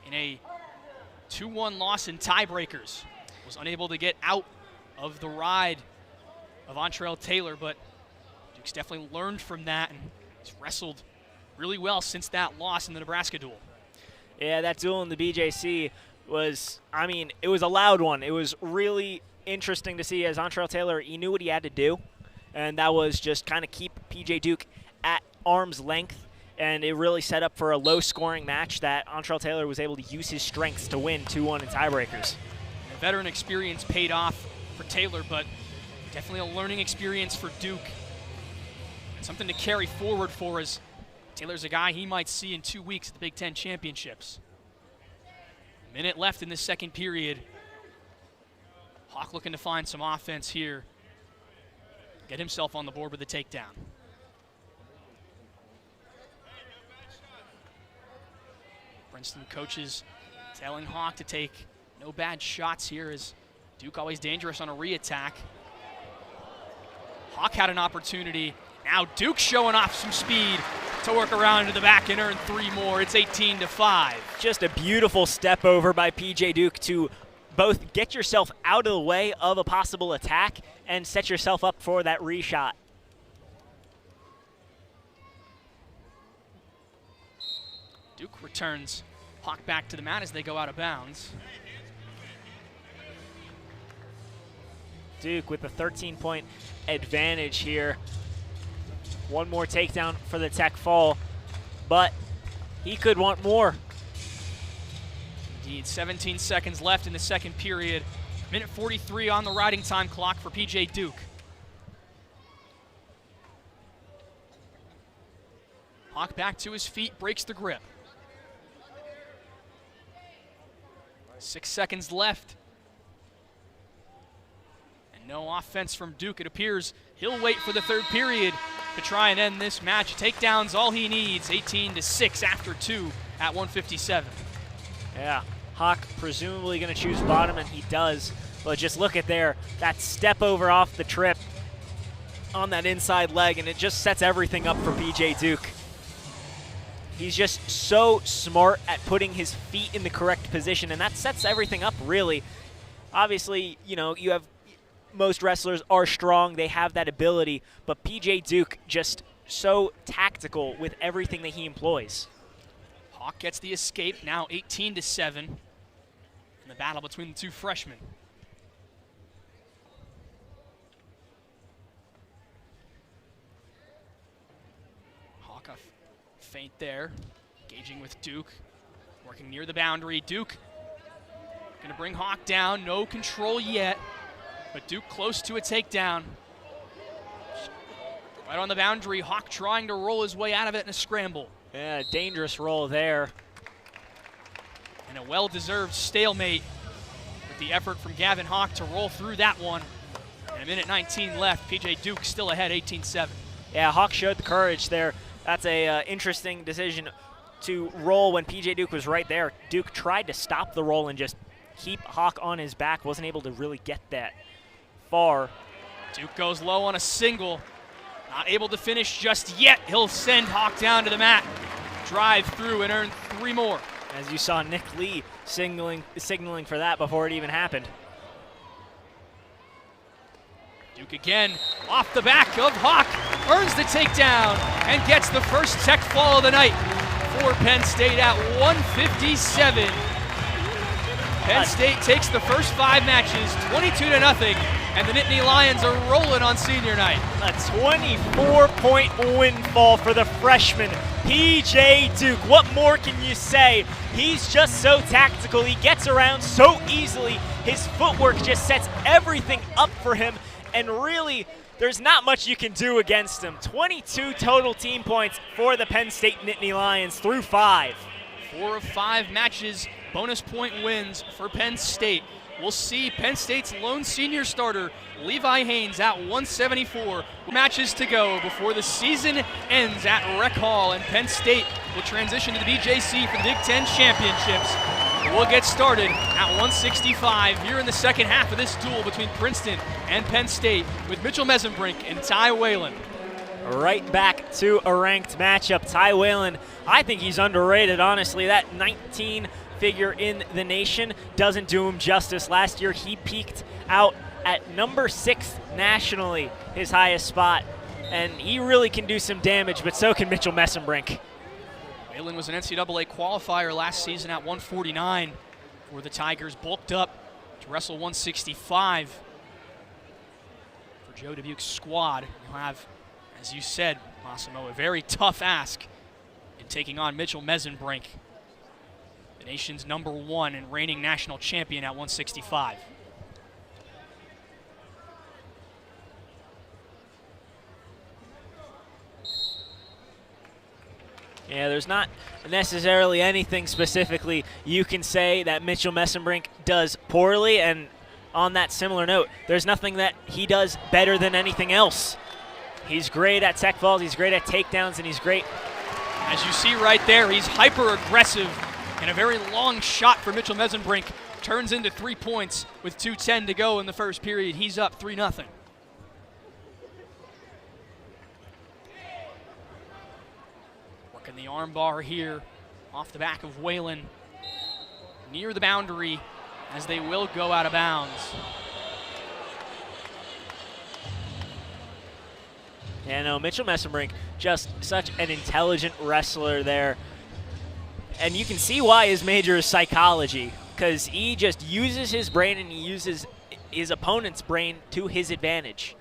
in a 2-1 loss in tiebreakers. Was unable to get out of the ride of Antrell Taylor, but Duke's definitely learned from that, and he's wrestled really well since that loss in the Nebraska duel. Yeah, that duel in the BJC was, it was a loud one. It was really interesting to see as Antrell Taylor, he knew what he had to do, and that was just kind of keep P.J. Duke at arm's length, and it really set up for a low-scoring match that Antrell Taylor was able to use his strengths to win 2-1 in tiebreakers. The veteran experience paid off for Taylor, but definitely a learning experience for Duke. And something to carry forward for us. Taylor's a guy he might see in 2 weeks at the Big Ten Championships. Minute left in the second period. Hawk looking to find some offense here. Get himself on the board with a takedown. Princeton coaches telling Hawk to take no bad shots here as Duke always dangerous on a re-attack. Hawk had an opportunity. Now Duke showing off some speed to work around to the back and earn 3 more. It's 18-5. Just a beautiful step over by P.J. Duke to both get yourself out of the way of a possible attack and set yourself up for that reshot. Duke returns Hawk back to the mat as they go out of bounds. Duke with a 13-point advantage here. One more takedown for the Tech Fall, but he could want more. Indeed, 17 seconds left in the second period. Minute 43 on the riding time clock for P.J. Duke. Hawk back to his feet, breaks the grip. 6 seconds left. And no offense from Duke. It appears he'll wait for the third period to try and end this match. Takedown's all he needs, 18-6 after 2 at 157. Yeah, Hawk presumably going to choose bottom, and he does. But just look at there, that step over off the trip on that inside leg, and it just sets everything up for P.J. Duke. He's just so smart at putting his feet in the correct position, and that sets everything up, really. Obviously, you know, you have most wrestlers are strong, they have that ability, but P.J. Duke just so tactical with everything that he employs. Hawk gets the escape, now 18-7 in the battle between the two freshmen. Hawk a feint there, engaging with Duke, Working near the boundary, Duke gonna bring Hawk down, no control yet, but Duke close to a takedown. Right on the boundary, Hawk trying to roll his way out of it in a scramble. Yeah, dangerous roll there. And a well-deserved stalemate with the effort from Gavin Hawk to roll through that one. And a minute 19 left, PJ Duke still ahead 18-7. Yeah, Hawk showed the courage there. That's a interesting decision to roll when PJ Duke was right there. Duke tried to stop the roll and just keep Hawk on his back. Wasn't able to really get that far. Duke goes low on a single. Not able to finish just yet. He'll send Hawk down to the mat. Drive through and earn 3 more. As you saw Nick Lee signaling for that before it even happened. Duke again, off the back of Hawk, earns the takedown and gets the first tech fall of the night for Penn State at 157. Penn State takes the first 5 matches, 22-0, and the Nittany Lions are rolling on senior night. A 24-point windfall for the freshman, PJ Duke. What more can you say? He's just so tactical. He gets around so easily. His footwork just sets everything up for him, and really, there's not much you can do against him. 22 total team points for the Penn State Nittany Lions through 5. 4 of 5 matches, bonus point wins for Penn State. We'll see Penn State's lone senior starter, Levi Haynes, at 174. Matches to go before the season ends at Rec Hall, and Penn State will transition to the BJC for the Big Ten Championships. We'll get started at 165 here in the second half of this duel between Princeton and Penn State with Mitchell Mesenbrink and Ty Whalen. Right back to a ranked matchup. Ty Whalen, I think he's underrated, honestly. That 19 figure in the nation doesn't do him justice. Last year he peaked out at number 6 nationally, his highest spot, and he really can do some damage, but so can Mitchell Mesenbrink. Whalen was an NCAA qualifier last season at 149, where the Tigers bulked up to wrestle 165. For Joe Dubuque's squad, you'll have, as you said, Massimo, a very tough ask in taking on Mitchell Mesenbrink, the nation's number 1 and reigning national champion at 165. Yeah, there's not necessarily anything specifically you can say that Mitchell Mesenbrink does poorly, and on that similar note, there's nothing that he does better than anything else. He's great at tech falls, he's great at takedowns, and he's great. As you see right there, he's hyper-aggressive, and a very long shot for Mitchell Mesenbrink turns into 3 points with 2:10 to go in the first period. He's up 3-0. Working the arm bar here off the back of Whalen near the boundary as they will go out of bounds. Yeah, no, Mitchell Mesenbrink, just such an intelligent wrestler there. And you can see why his major is psychology, because he just uses his brain and he uses his opponent's brain to his advantage.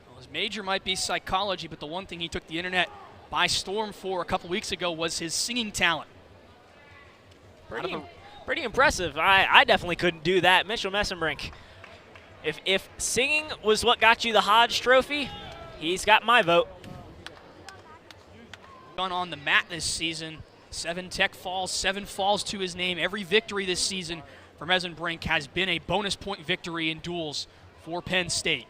Well, his major might be psychology, but the one thing he took the internet by storm for a couple weeks ago was his singing talent. Pretty impressive. I definitely couldn't do that. Mitchell Mesenbrink, if singing was what got you the Hodge Trophy, he's got my vote. Gone on the mat this season. 7 tech falls, 7 falls to his name. Every victory this season for Mesenbrink has been a bonus point victory in duels for Penn State.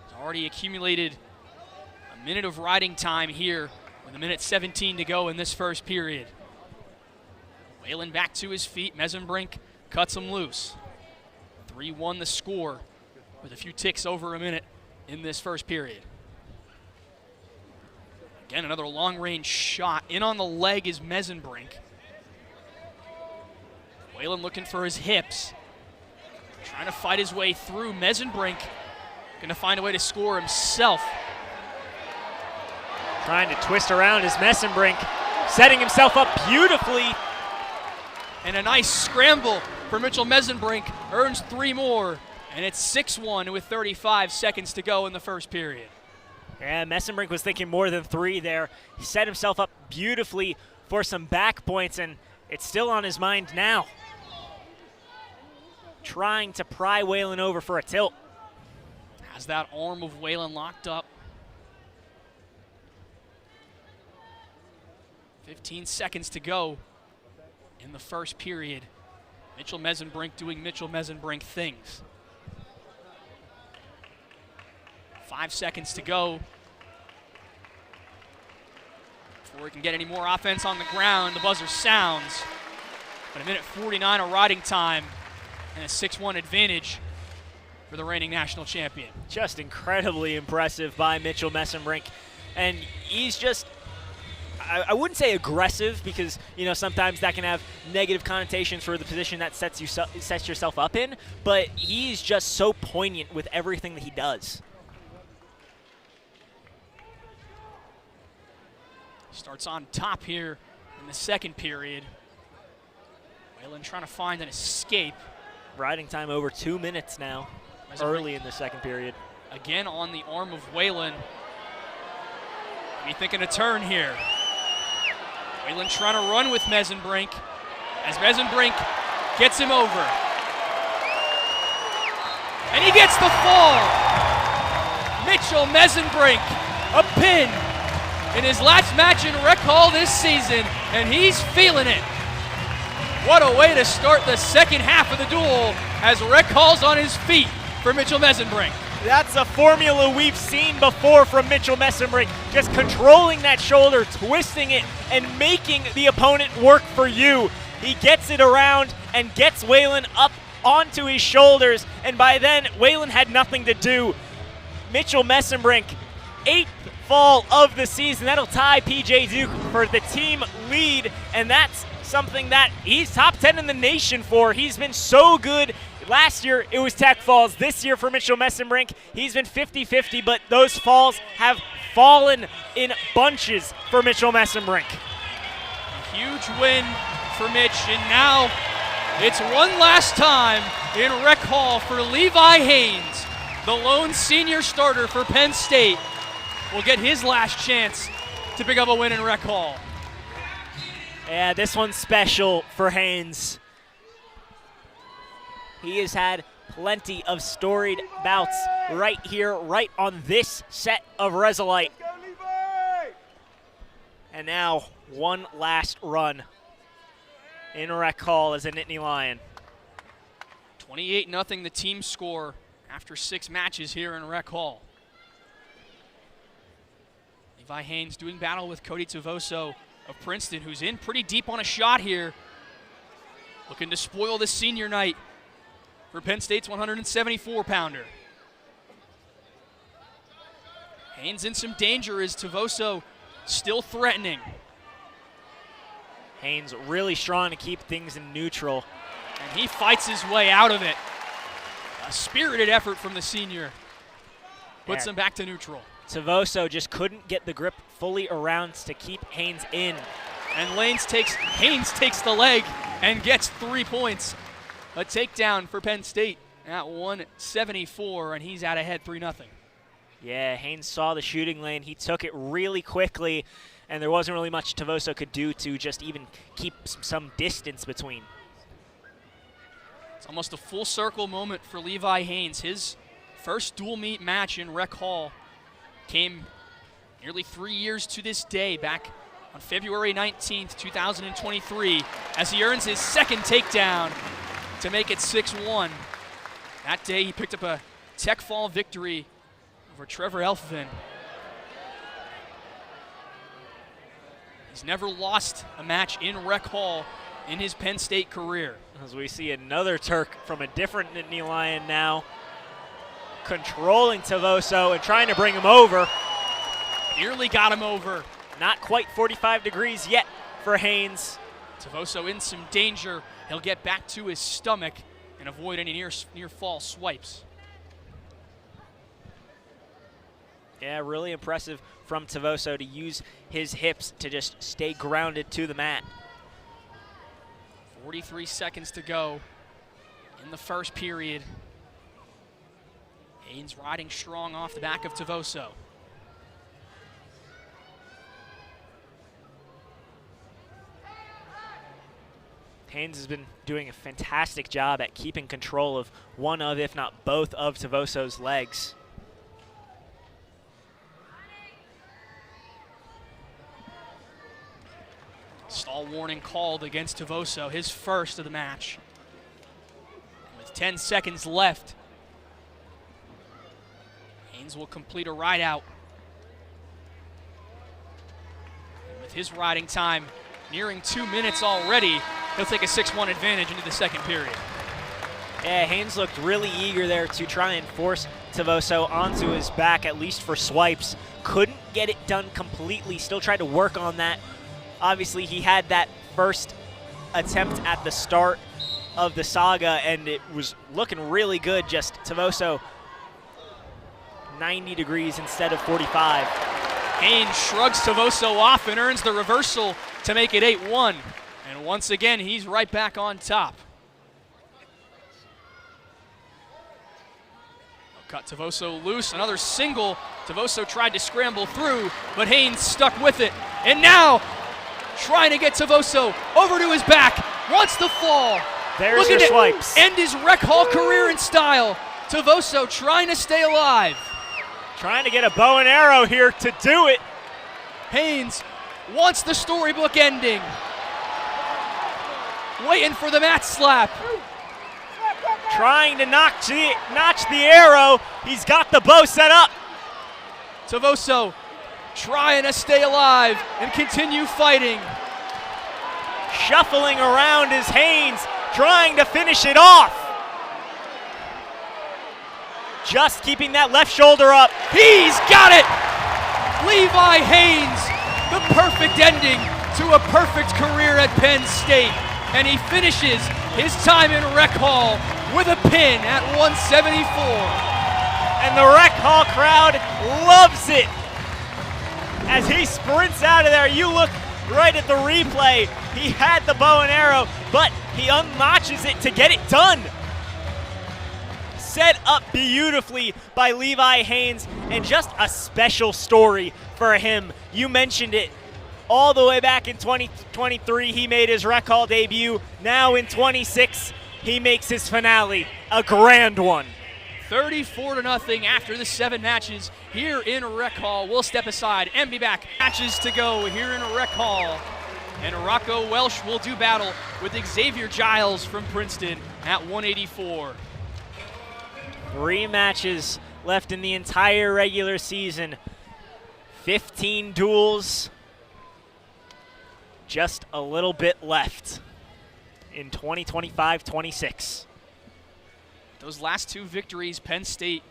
He's already accumulated a minute of riding time here with a minute 17 to go in this first period. Whalen back to his feet. Mesenbrink cuts him loose. 3-1 the score with a few ticks over a minute in this first period. Again, another long-range shot. In on the leg is Mesenbrink. Whalen looking for his hips. Trying to fight his way through. Mesenbrink going to find a way to score himself. Trying to twist around is Mesenbrink, setting himself up beautifully. And a nice scramble for Mitchell Mesenbrink. Earns 3 more. And it's 6-1 with 35 seconds to go in the first period. Yeah, Mesenbrink was thinking more than 3 there. He set himself up beautifully for some back points, and it's still on his mind now. Trying to pry Whalen over for a tilt. Has that arm of Whalen locked up. 15 seconds to go in the first period. Mitchell Mesenbrink doing Mitchell Mesenbrink things. 5 seconds to go before we can get any more offense on the ground. The buzzer sounds. But a minute 49 of riding time and a 6-1 advantage for the reigning national champion. Just incredibly impressive by Mitchell Mesenbrink. And he's just, I wouldn't say aggressive, because sometimes that can have negative connotations for the position that sets yourself up in, but he's just so poignant with everything that he does. Starts on top here in the second period. Whalen trying to find an escape. Riding time over 2 minutes now, early in the second period. Again on the arm of Whalen. Maybe thinking a turn here. Whalen trying to run with Mesenbrink as Mesenbrink gets him over. And he gets the fall. Mitchell Mesenbrink, a pin in his last match in Rec Hall this season, and he's feeling it. What a way to start the second half of the duel as Rec Hall's on his feet for Mitchell Mesenbrink. That's a formula we've seen before from Mitchell Mesenbrink, just controlling that shoulder, twisting it, and making the opponent work for you. He gets it around and gets Whalen up onto his shoulders, and by then, Whalen had nothing to do. Mitchell Mesenbrink, 8th fall of the season. That'll tie PJ Duke for the team lead, and that's something that he's top 10 in the nation for. He's been so good. Last year, it was tech falls. This year for Mitchell Mesenbrink, he's been 50-50, but those falls have fallen in bunches for Mitchell Mesenbrink. A huge win for Mitch, and now it's one last time in Rec Hall for Levi Haynes, the lone senior starter for Penn State, will get his last chance to pick up a win in Rec Hall. Yeah, this one's special for Haynes. He has had plenty of storied bouts right here, right on this set of Resolite. And now, one last run in Rec Hall as a Nittany Lion. 28-0 the team score after 6 matches here in Rec Hall. Levi Haynes doing battle with Cody Tavoso of Princeton, who's in pretty deep on a shot here. Looking to spoil the senior night for Penn State's 174-pounder. Haynes in some danger as Tavoso still threatening. Haynes really strong to keep things in neutral. And he fights his way out of it. A spirited effort from the senior. Puts him back to neutral. Tavoso just couldn't get the grip fully around to keep Haynes in. And Haynes takes the leg and gets 3 points. A takedown for Penn State at 174, and he's out ahead 3-0. Yeah, Haynes saw the shooting lane. He took it really quickly, and there wasn't really much Tavoso could do to just even keep some distance between. It's almost a full circle moment for Levi Haynes. His first dual meet match in Rec Hall came nearly 3 years to this day, back on February 19th, 2023, as he earns his second takedown to make it 6-1. That day he picked up a tech fall victory over Trevor Elfvin. He's never lost a match in Rec Hall in his Penn State career. As we see another Turk from a different Nittany Lion now, controlling Tavoso and trying to bring him over. Nearly got him over. Not quite 45 degrees yet for Haynes. Tavoso in some danger. He'll get back to his stomach and avoid any near fall swipes. Yeah, really impressive from Tavoso to use his hips to just stay grounded to the mat. 43 seconds to go in the first period. Haynes riding strong off the back of Tavoso. Haynes has been doing a fantastic job at keeping control of one of, if not both of, Tavoso's legs. Stall warning called against Tavoso, his first of the match. With 10 seconds left, Haynes will complete a ride out. And with his riding time nearing 2 minutes already, he'll take a 6-1 advantage into the second period. Yeah, Haynes looked really eager there to try and force Tavoso onto his back, at least for swipes. Couldn't get it done completely, still tried to work on that. Obviously, he had that first attempt at the start of the saga, and it was looking really good. Just Tavoso 90 degrees instead of 45. Haynes shrugs Tavoso off and earns the reversal to make it 8-1. And once again, he's right back on top. Cut Tavoso loose, another single. Tavoso tried to scramble through, but Haynes stuck with it. And now, trying to get Tavoso over to his back, wants the fall. There's your swipes. End his rec hall career in style. Tavoso trying to stay alive. Trying to get a bow and arrow here to do it. Haynes wants the storybook ending. Waiting for the mat slap. Trying to notch the arrow. He's got the bow set up. Tavoso trying to stay alive and continue fighting. Shuffling around is Haynes, trying to finish it off. Just keeping that left shoulder up. He's got it! Levi Haynes, the perfect ending to a perfect career at Penn State. And he finishes his time in rec hall with a pin at 174. And the rec hall crowd loves it. As he sprints out of there, you look right at the replay. He had the bow and arrow, but he unnotches it to get it done. Set up beautifully by Levi Haynes, and just a special story for him. You mentioned it. All the way back in 2023, he made his rec hall debut. Now in 26, he makes his finale, a grand one. 34-0 after the 7 matches here in rec hall. We'll step aside and be back. Matches to go here in rec hall. And Rocco Welsh will do battle with Xavier Giles from Princeton at 184. 3 matches left in the entire regular season. 15 duels. Just a little bit left in 2025-26. Those last 2 victories, Penn State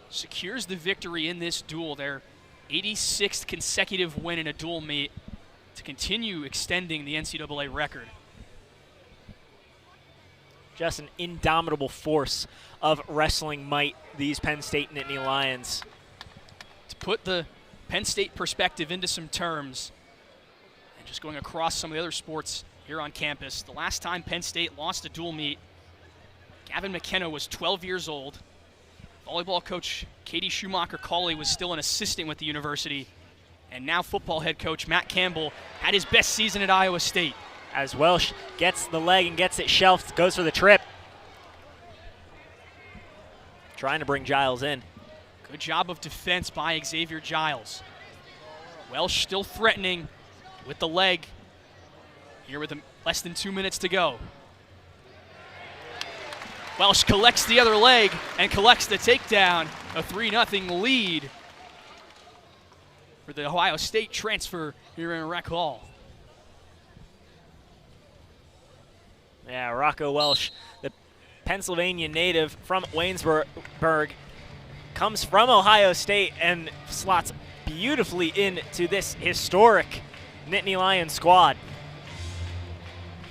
secures the victory in this duel, their 86th consecutive win in a dual meet to continue extending the NCAA record. Just an indomitable force of wrestling might, these Penn State Nittany Lions. To put the Penn State perspective into some terms, and just going across some of the other sports here on campus, the last time Penn State lost a dual meet, Gavin McKenna was 12 years old. Volleyball coach Katie Schumacher-Cawley was still an assistant with the university. And now football head coach Matt Campbell had his best season at Iowa State. As Welsh gets the leg and gets it shelved, goes for the trip. Trying to bring Giles in. Good job of defense by Xavier Giles. Welsh still threatening with the leg here with less than 2 minutes to go. Welsh collects the other leg and collects the takedown. A 3-0 lead for the Ohio State transfer here in rec hall. Yeah, Rocco Welsh, the Pennsylvania native from Waynesburg, comes from Ohio State and slots beautifully into this historic Nittany Lions squad.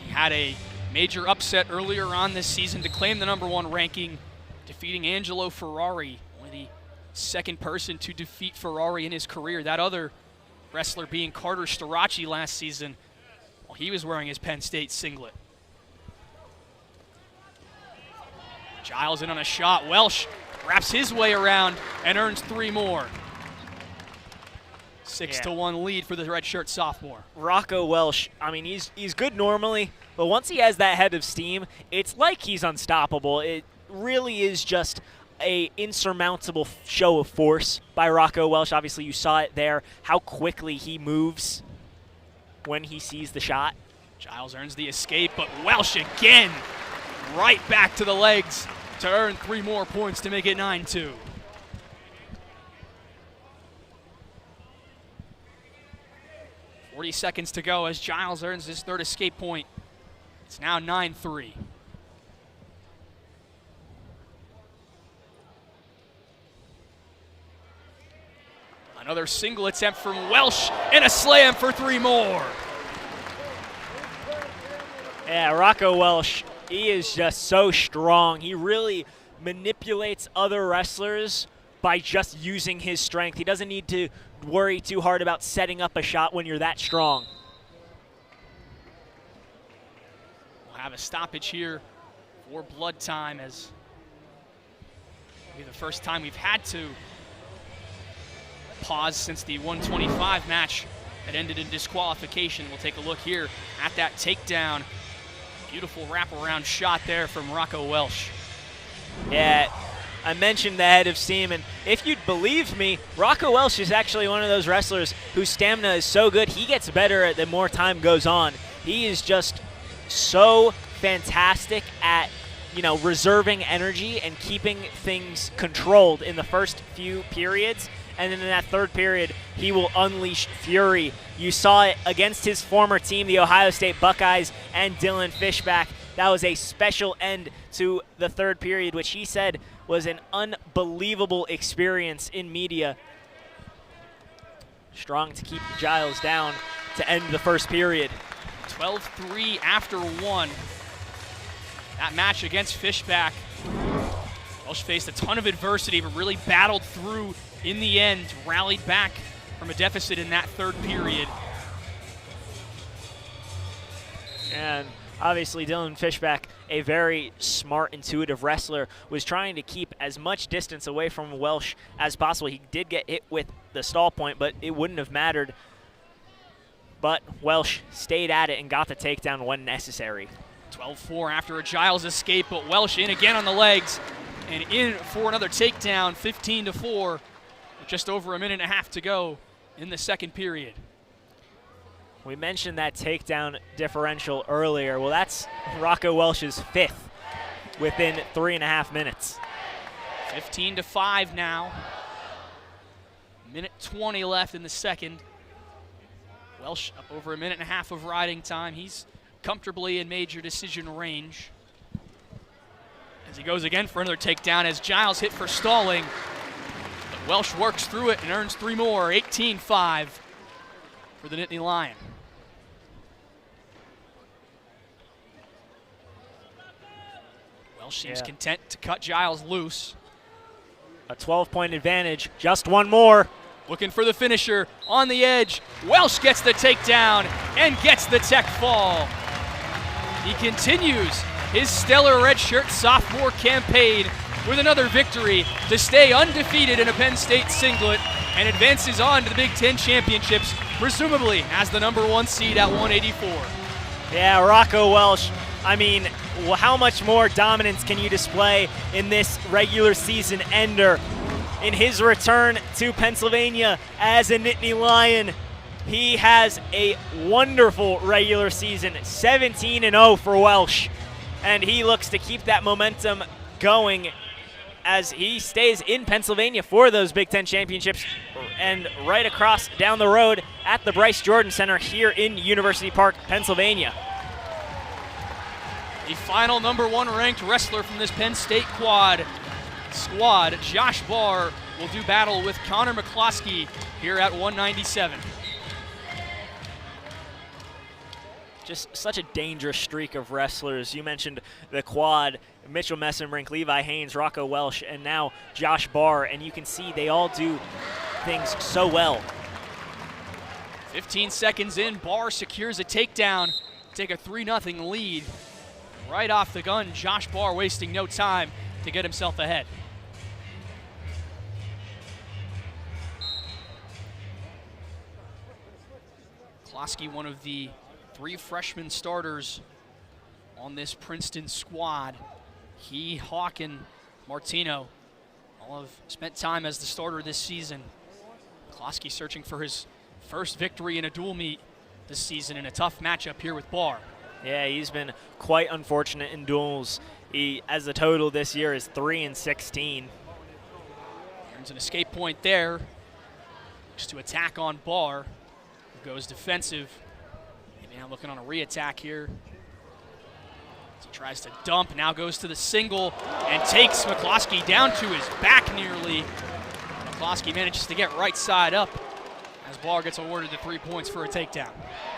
He had a major upset earlier on this season to claim the #1 ranking, defeating Angelo Ferrari, only the second person to defeat Ferrari in his career. That other wrestler being Carter Starachi last season while he was wearing his Penn State singlet. Giles in on a shot. Welsh wraps his way around and earns 3 more. 6-1 lead for the redshirt sophomore. Rocco Welsh, I mean, he's good normally, But once he has that head of steam, it's like he's unstoppable. It really is just a insurmountable show of force by Rocco Welsh. Obviously, you saw it there, how quickly he moves when he sees the shot. Giles earns the escape, but Welsh again right back to the legs to earn 3 more points to make it 9-2. Seconds to go as Giles earns his 3rd escape point. It's now 9-3. Another single attempt from Welsh and a slam for 3 more. Yeah, Rocco Welsh, he is just so strong. He really manipulates other wrestlers by just using his strength. He doesn't need to worry too hard about setting up a shot when you're that strong. We'll have a stoppage here for blood time, as it'll be the first time we've had to pause since the 125 match that ended in disqualification. We'll take a look here at that takedown. Beautiful wraparound shot there from Rocco Welsh. Yeah, I mentioned the head of steam, and if you'd believe me, Rocco Welsh is actually one of those wrestlers whose stamina is so good, he gets better the more time goes on. He is just so fantastic at, reserving energy and keeping things controlled in the first few periods. And then in that 3rd period, he will unleash fury. You saw it against his former team, the Ohio State Buckeyes, and Dylan Fishback. That was a special end to the 3rd period, which he said was an unbelievable experience in media. Strong to keep Giles down to end the 1st period. 12-3 after 1. That match against Fishback, Welsh faced a ton of adversity, but really battled through in the end, rallied back from a deficit in that 3rd period. And obviously Dylan Fishback, a very smart, intuitive wrestler, was trying to keep as much distance away from Welsh as possible. He did get hit with the stall point, but it wouldn't have mattered. But Welsh stayed at it and got the takedown when necessary. 12-4 after a Giles escape, but Welsh in again on the legs and in for another takedown, 15-4, with just over a minute and a half to go in the 2nd period. We mentioned that takedown differential earlier. Well, that's Rocco Welsh's 5th within 3.5 minutes. 15-5 now. Minute 20 left in the 2nd. Welsh up over a minute and a half of riding time. He's comfortably in major decision range. As he goes again for another takedown as Giles hit for stalling. But Welsh works through it and earns 3 more, 18-5 for the Nittany Lion. Welsh seems content to cut Giles loose. A 12-point advantage, just 1 more. Looking for the finisher on the edge. Welsh gets the takedown and gets the tech fall. He continues his stellar redshirt sophomore campaign with another victory to stay undefeated in a Penn State singlet and advances on to the Big Ten Championships, presumably as the #1 seed at 184. Yeah, Rocco Welsh. I mean, how much more dominance can you display in this regular season ender? In his return to Pennsylvania as a Nittany Lion, he has a wonderful regular season, 17-0 for Welsh, and he looks to keep that momentum going as he stays in Pennsylvania for those Big Ten championships and right across down the road at the Bryce Jordan Center here in University Park, Pennsylvania. The final #1 ranked wrestler from this Penn State squad, Josh Barr, will do battle with Connor McCloskey here at 197. Just such a dangerous streak of wrestlers. You mentioned the quad, Mitchell Messenbrink, Levi Haynes, Rocco Welsh, and now Josh Barr, and you can see they all do things so well. 15 seconds in, Barr secures a takedown, take a 3-0 lead. Right off the gun, Josh Barr wasting no time to get himself ahead. McCloskey, one of the 3 freshman starters on this Princeton squad. He, Hawk, and Martino all have spent time as the starter this season. McCloskey searching for his first victory in a dual meet this season in a tough matchup here with Barr. Yeah, he's been quite unfortunate in duels. As the total this year is 3-16. There's an escape point there. Just to attack on Barr, who goes defensive. Maybe now looking on a re-attack here. As he tries to dump, now goes to the single and takes McCloskey down to his back nearly. McCloskey manages to get right side up as Barr gets awarded the 3 points for a takedown.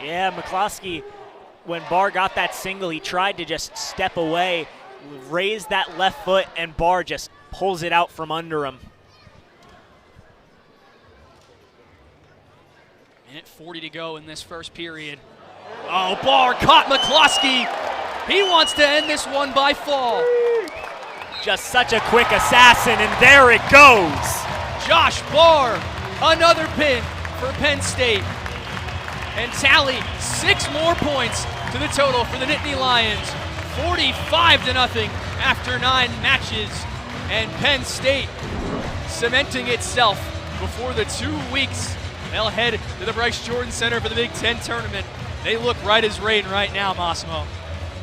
Yeah, McCloskey, when Barr got that single, he tried to just step away, raise that left foot, and Barr just pulls it out from under him. Minute 40 to go in this first period. Oh, Barr caught McCloskey. He wants to end this one by fall. Just such a quick assassin, and there it goes. Josh Barr, another pin for Penn State. And tally 6 more points to the total for the Nittany Lions. 45-0 after 9 matches. And Penn State cementing itself before the 2 weeks. They'll head to the Bryce Jordan Center for the Big Ten tournament. They look right as rain right now, Massimo.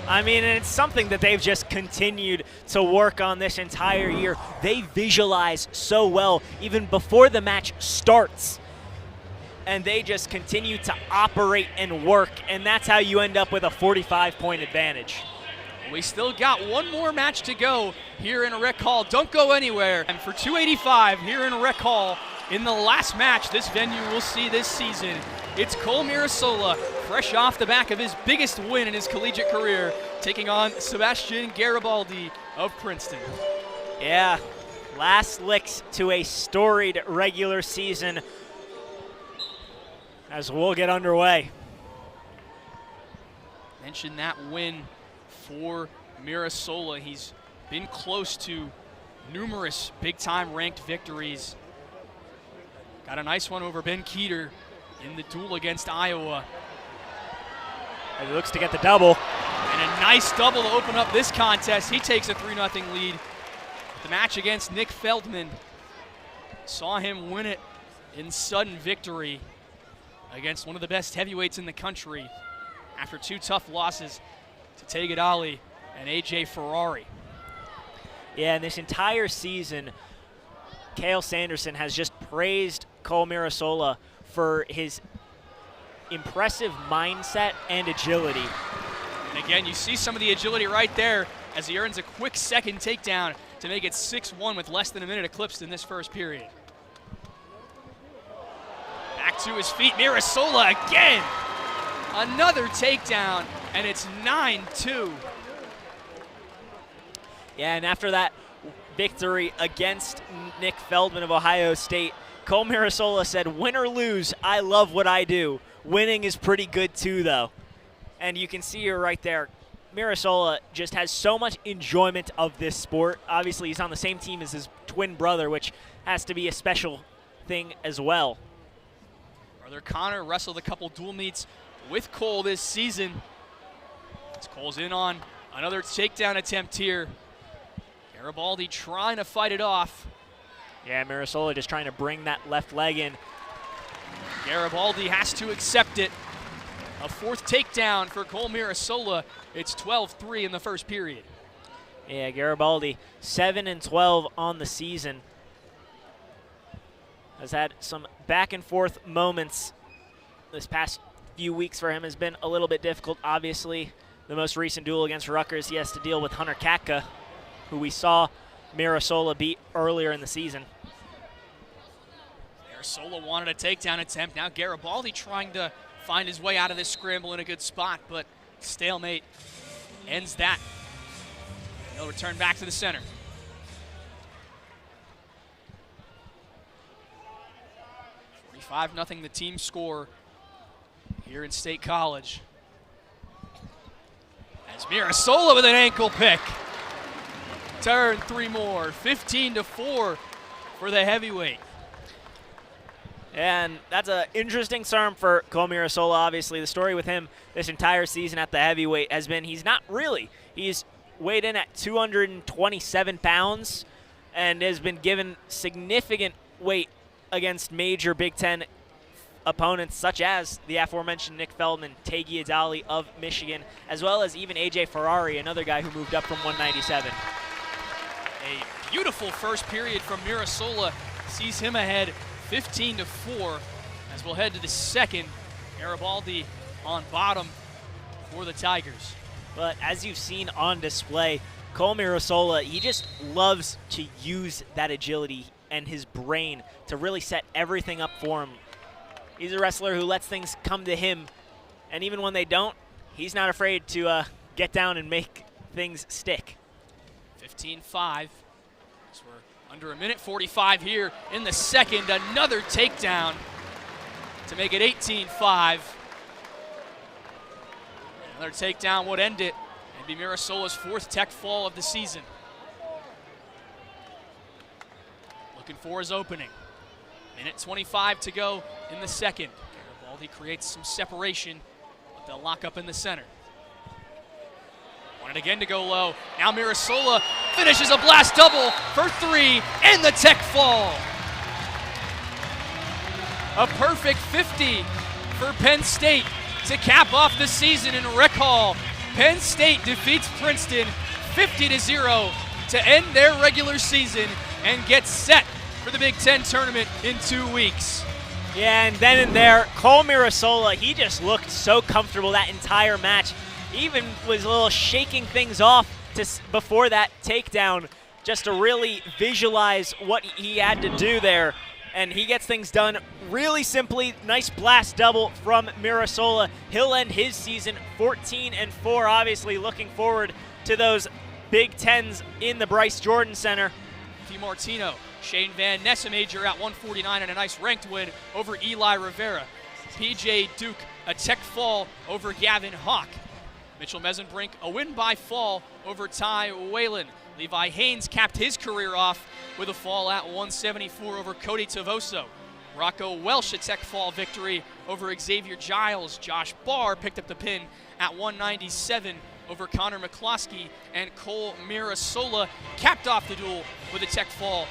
I mean, and it's something that they've just continued to work on this entire year. They visualize so well even before the match starts. And they just continue to operate and work, and that's how you end up with a 45-point advantage. We still got one more match to go here in Rec Hall. Don't go anywhere. And for 285 here in Rec Hall, in the last match this venue will see this season, it's Cole Mirasola, fresh off the back of his biggest win in his collegiate career, taking on Sebastian Garibaldi of Princeton. Yeah, last licks to a storied regular season as we'll get underway. Mention that win for Mirasola. He's been close to numerous big-time ranked victories. Got a nice one over Ben Keeter in the duel against Iowa. And he looks to get the double. And a nice double to open up this contest. He takes a 3-0 lead. The match against Nick Feldman saw him win it in sudden victory against one of the best heavyweights in the country after 2 tough losses to Tegan Ali and AJ Ferrari. Yeah, and this entire season, Cale Sanderson has just praised Cole Mirasola for his impressive mindset and agility. And again, you see some of the agility right there as he earns a quick second takedown to make it 6-1 with less than a minute eclipsed in this first period. Back to his feet, Mirasola again. Another takedown, and it's 9-2. Yeah, and after that victory against Nick Feldman of Ohio State, Cole Mirasola said, win or lose, I love what I do. Winning is pretty good too, though. And you can see her right there. Mirasola just has so much enjoyment of this sport. Obviously, he's on the same team as his twin brother, which has to be a special thing as well. Brother Connor wrestled a couple dual meets with Cole this season. As Cole's in on another takedown attempt here. Garibaldi trying to fight it off. Yeah, Mirasola just trying to bring that left leg in. Garibaldi has to accept it. A 4th takedown for Cole Mirasola. It's 12-3 in the first period. Yeah, Garibaldi 7-12 on the season. Has had some back and forth moments. This past few weeks for him has been a little bit difficult. Obviously, the most recent duel against Rutgers, he has to deal with Hunter Katka, who we saw Mirasola beat earlier in the season. Mirasola wanted a takedown attempt. Now Garibaldi trying to find his way out of this scramble in a good spot, but stalemate ends that. He'll return back to the center. $45-0 the team score here in State College. As Mirasola with an ankle pick. Turn 3 more, 15-4 for the heavyweight. And that's an interesting term for Cole Mirasola. Obviously, the story with him this entire season at the heavyweight has been he's not really. He's weighed in at 227 pounds and has been given significant weight against major Big Ten opponents such as the aforementioned Nick Feldman, Taghi Adali of Michigan, as well as even A.J. Ferrari, another guy who moved up from 197. A beautiful first period from Mirasola sees him ahead 15-4 as we'll head to the second. Garibaldi on bottom for the Tigers. But as you've seen on display, Cole Mirasola, he just loves to use that agility and his brain to really set everything up for him. He's a wrestler who lets things come to him, and even when they don't, he's not afraid to get down and make things stick. 15-5. So we're under a minute 45 here in the second. Another takedown to make it 18-5. Another takedown would end it and be Mirasola's fourth tech fall of the season. Looking for his opening. Minute 25 to go in the second. Garibaldi creates some separation, but they'll lock up in the center. Wanted again to go low. Now Mirasola finishes a blast double for three and the tech fall. A perfect 50 for Penn State to cap off the season in Rec Hall. Penn State defeats Princeton 50-0 to end their regular season and get set for the Big Ten tournament in 2 weeks. Yeah, and then and there, Cole Mirasola, he just looked so comfortable that entire match. He even was a little shaking things off before that takedown just to really visualize what he had to do there. And he gets things done really simply. Nice blast double from Mirasola. He'll end his season 14-4, obviously looking forward to those Big Tens in the Bryce Jordan Center. Martino, Shane Van Nessemajer at 149 and a nice ranked win over Eli Rivera. PJ Duke, a tech fall over Gavin Hawk. Mitchell Mesenbrink, a win by fall over Ty Whalen. Levi Haynes capped his career off with a fall at 174 over Cody Tavoso. Rocco Welsh, a tech fall victory over Xavier Giles. Josh Barr picked up the pin at 197 over Connor McCloskey, and Cole Mirasola capped off the duel with a tech fall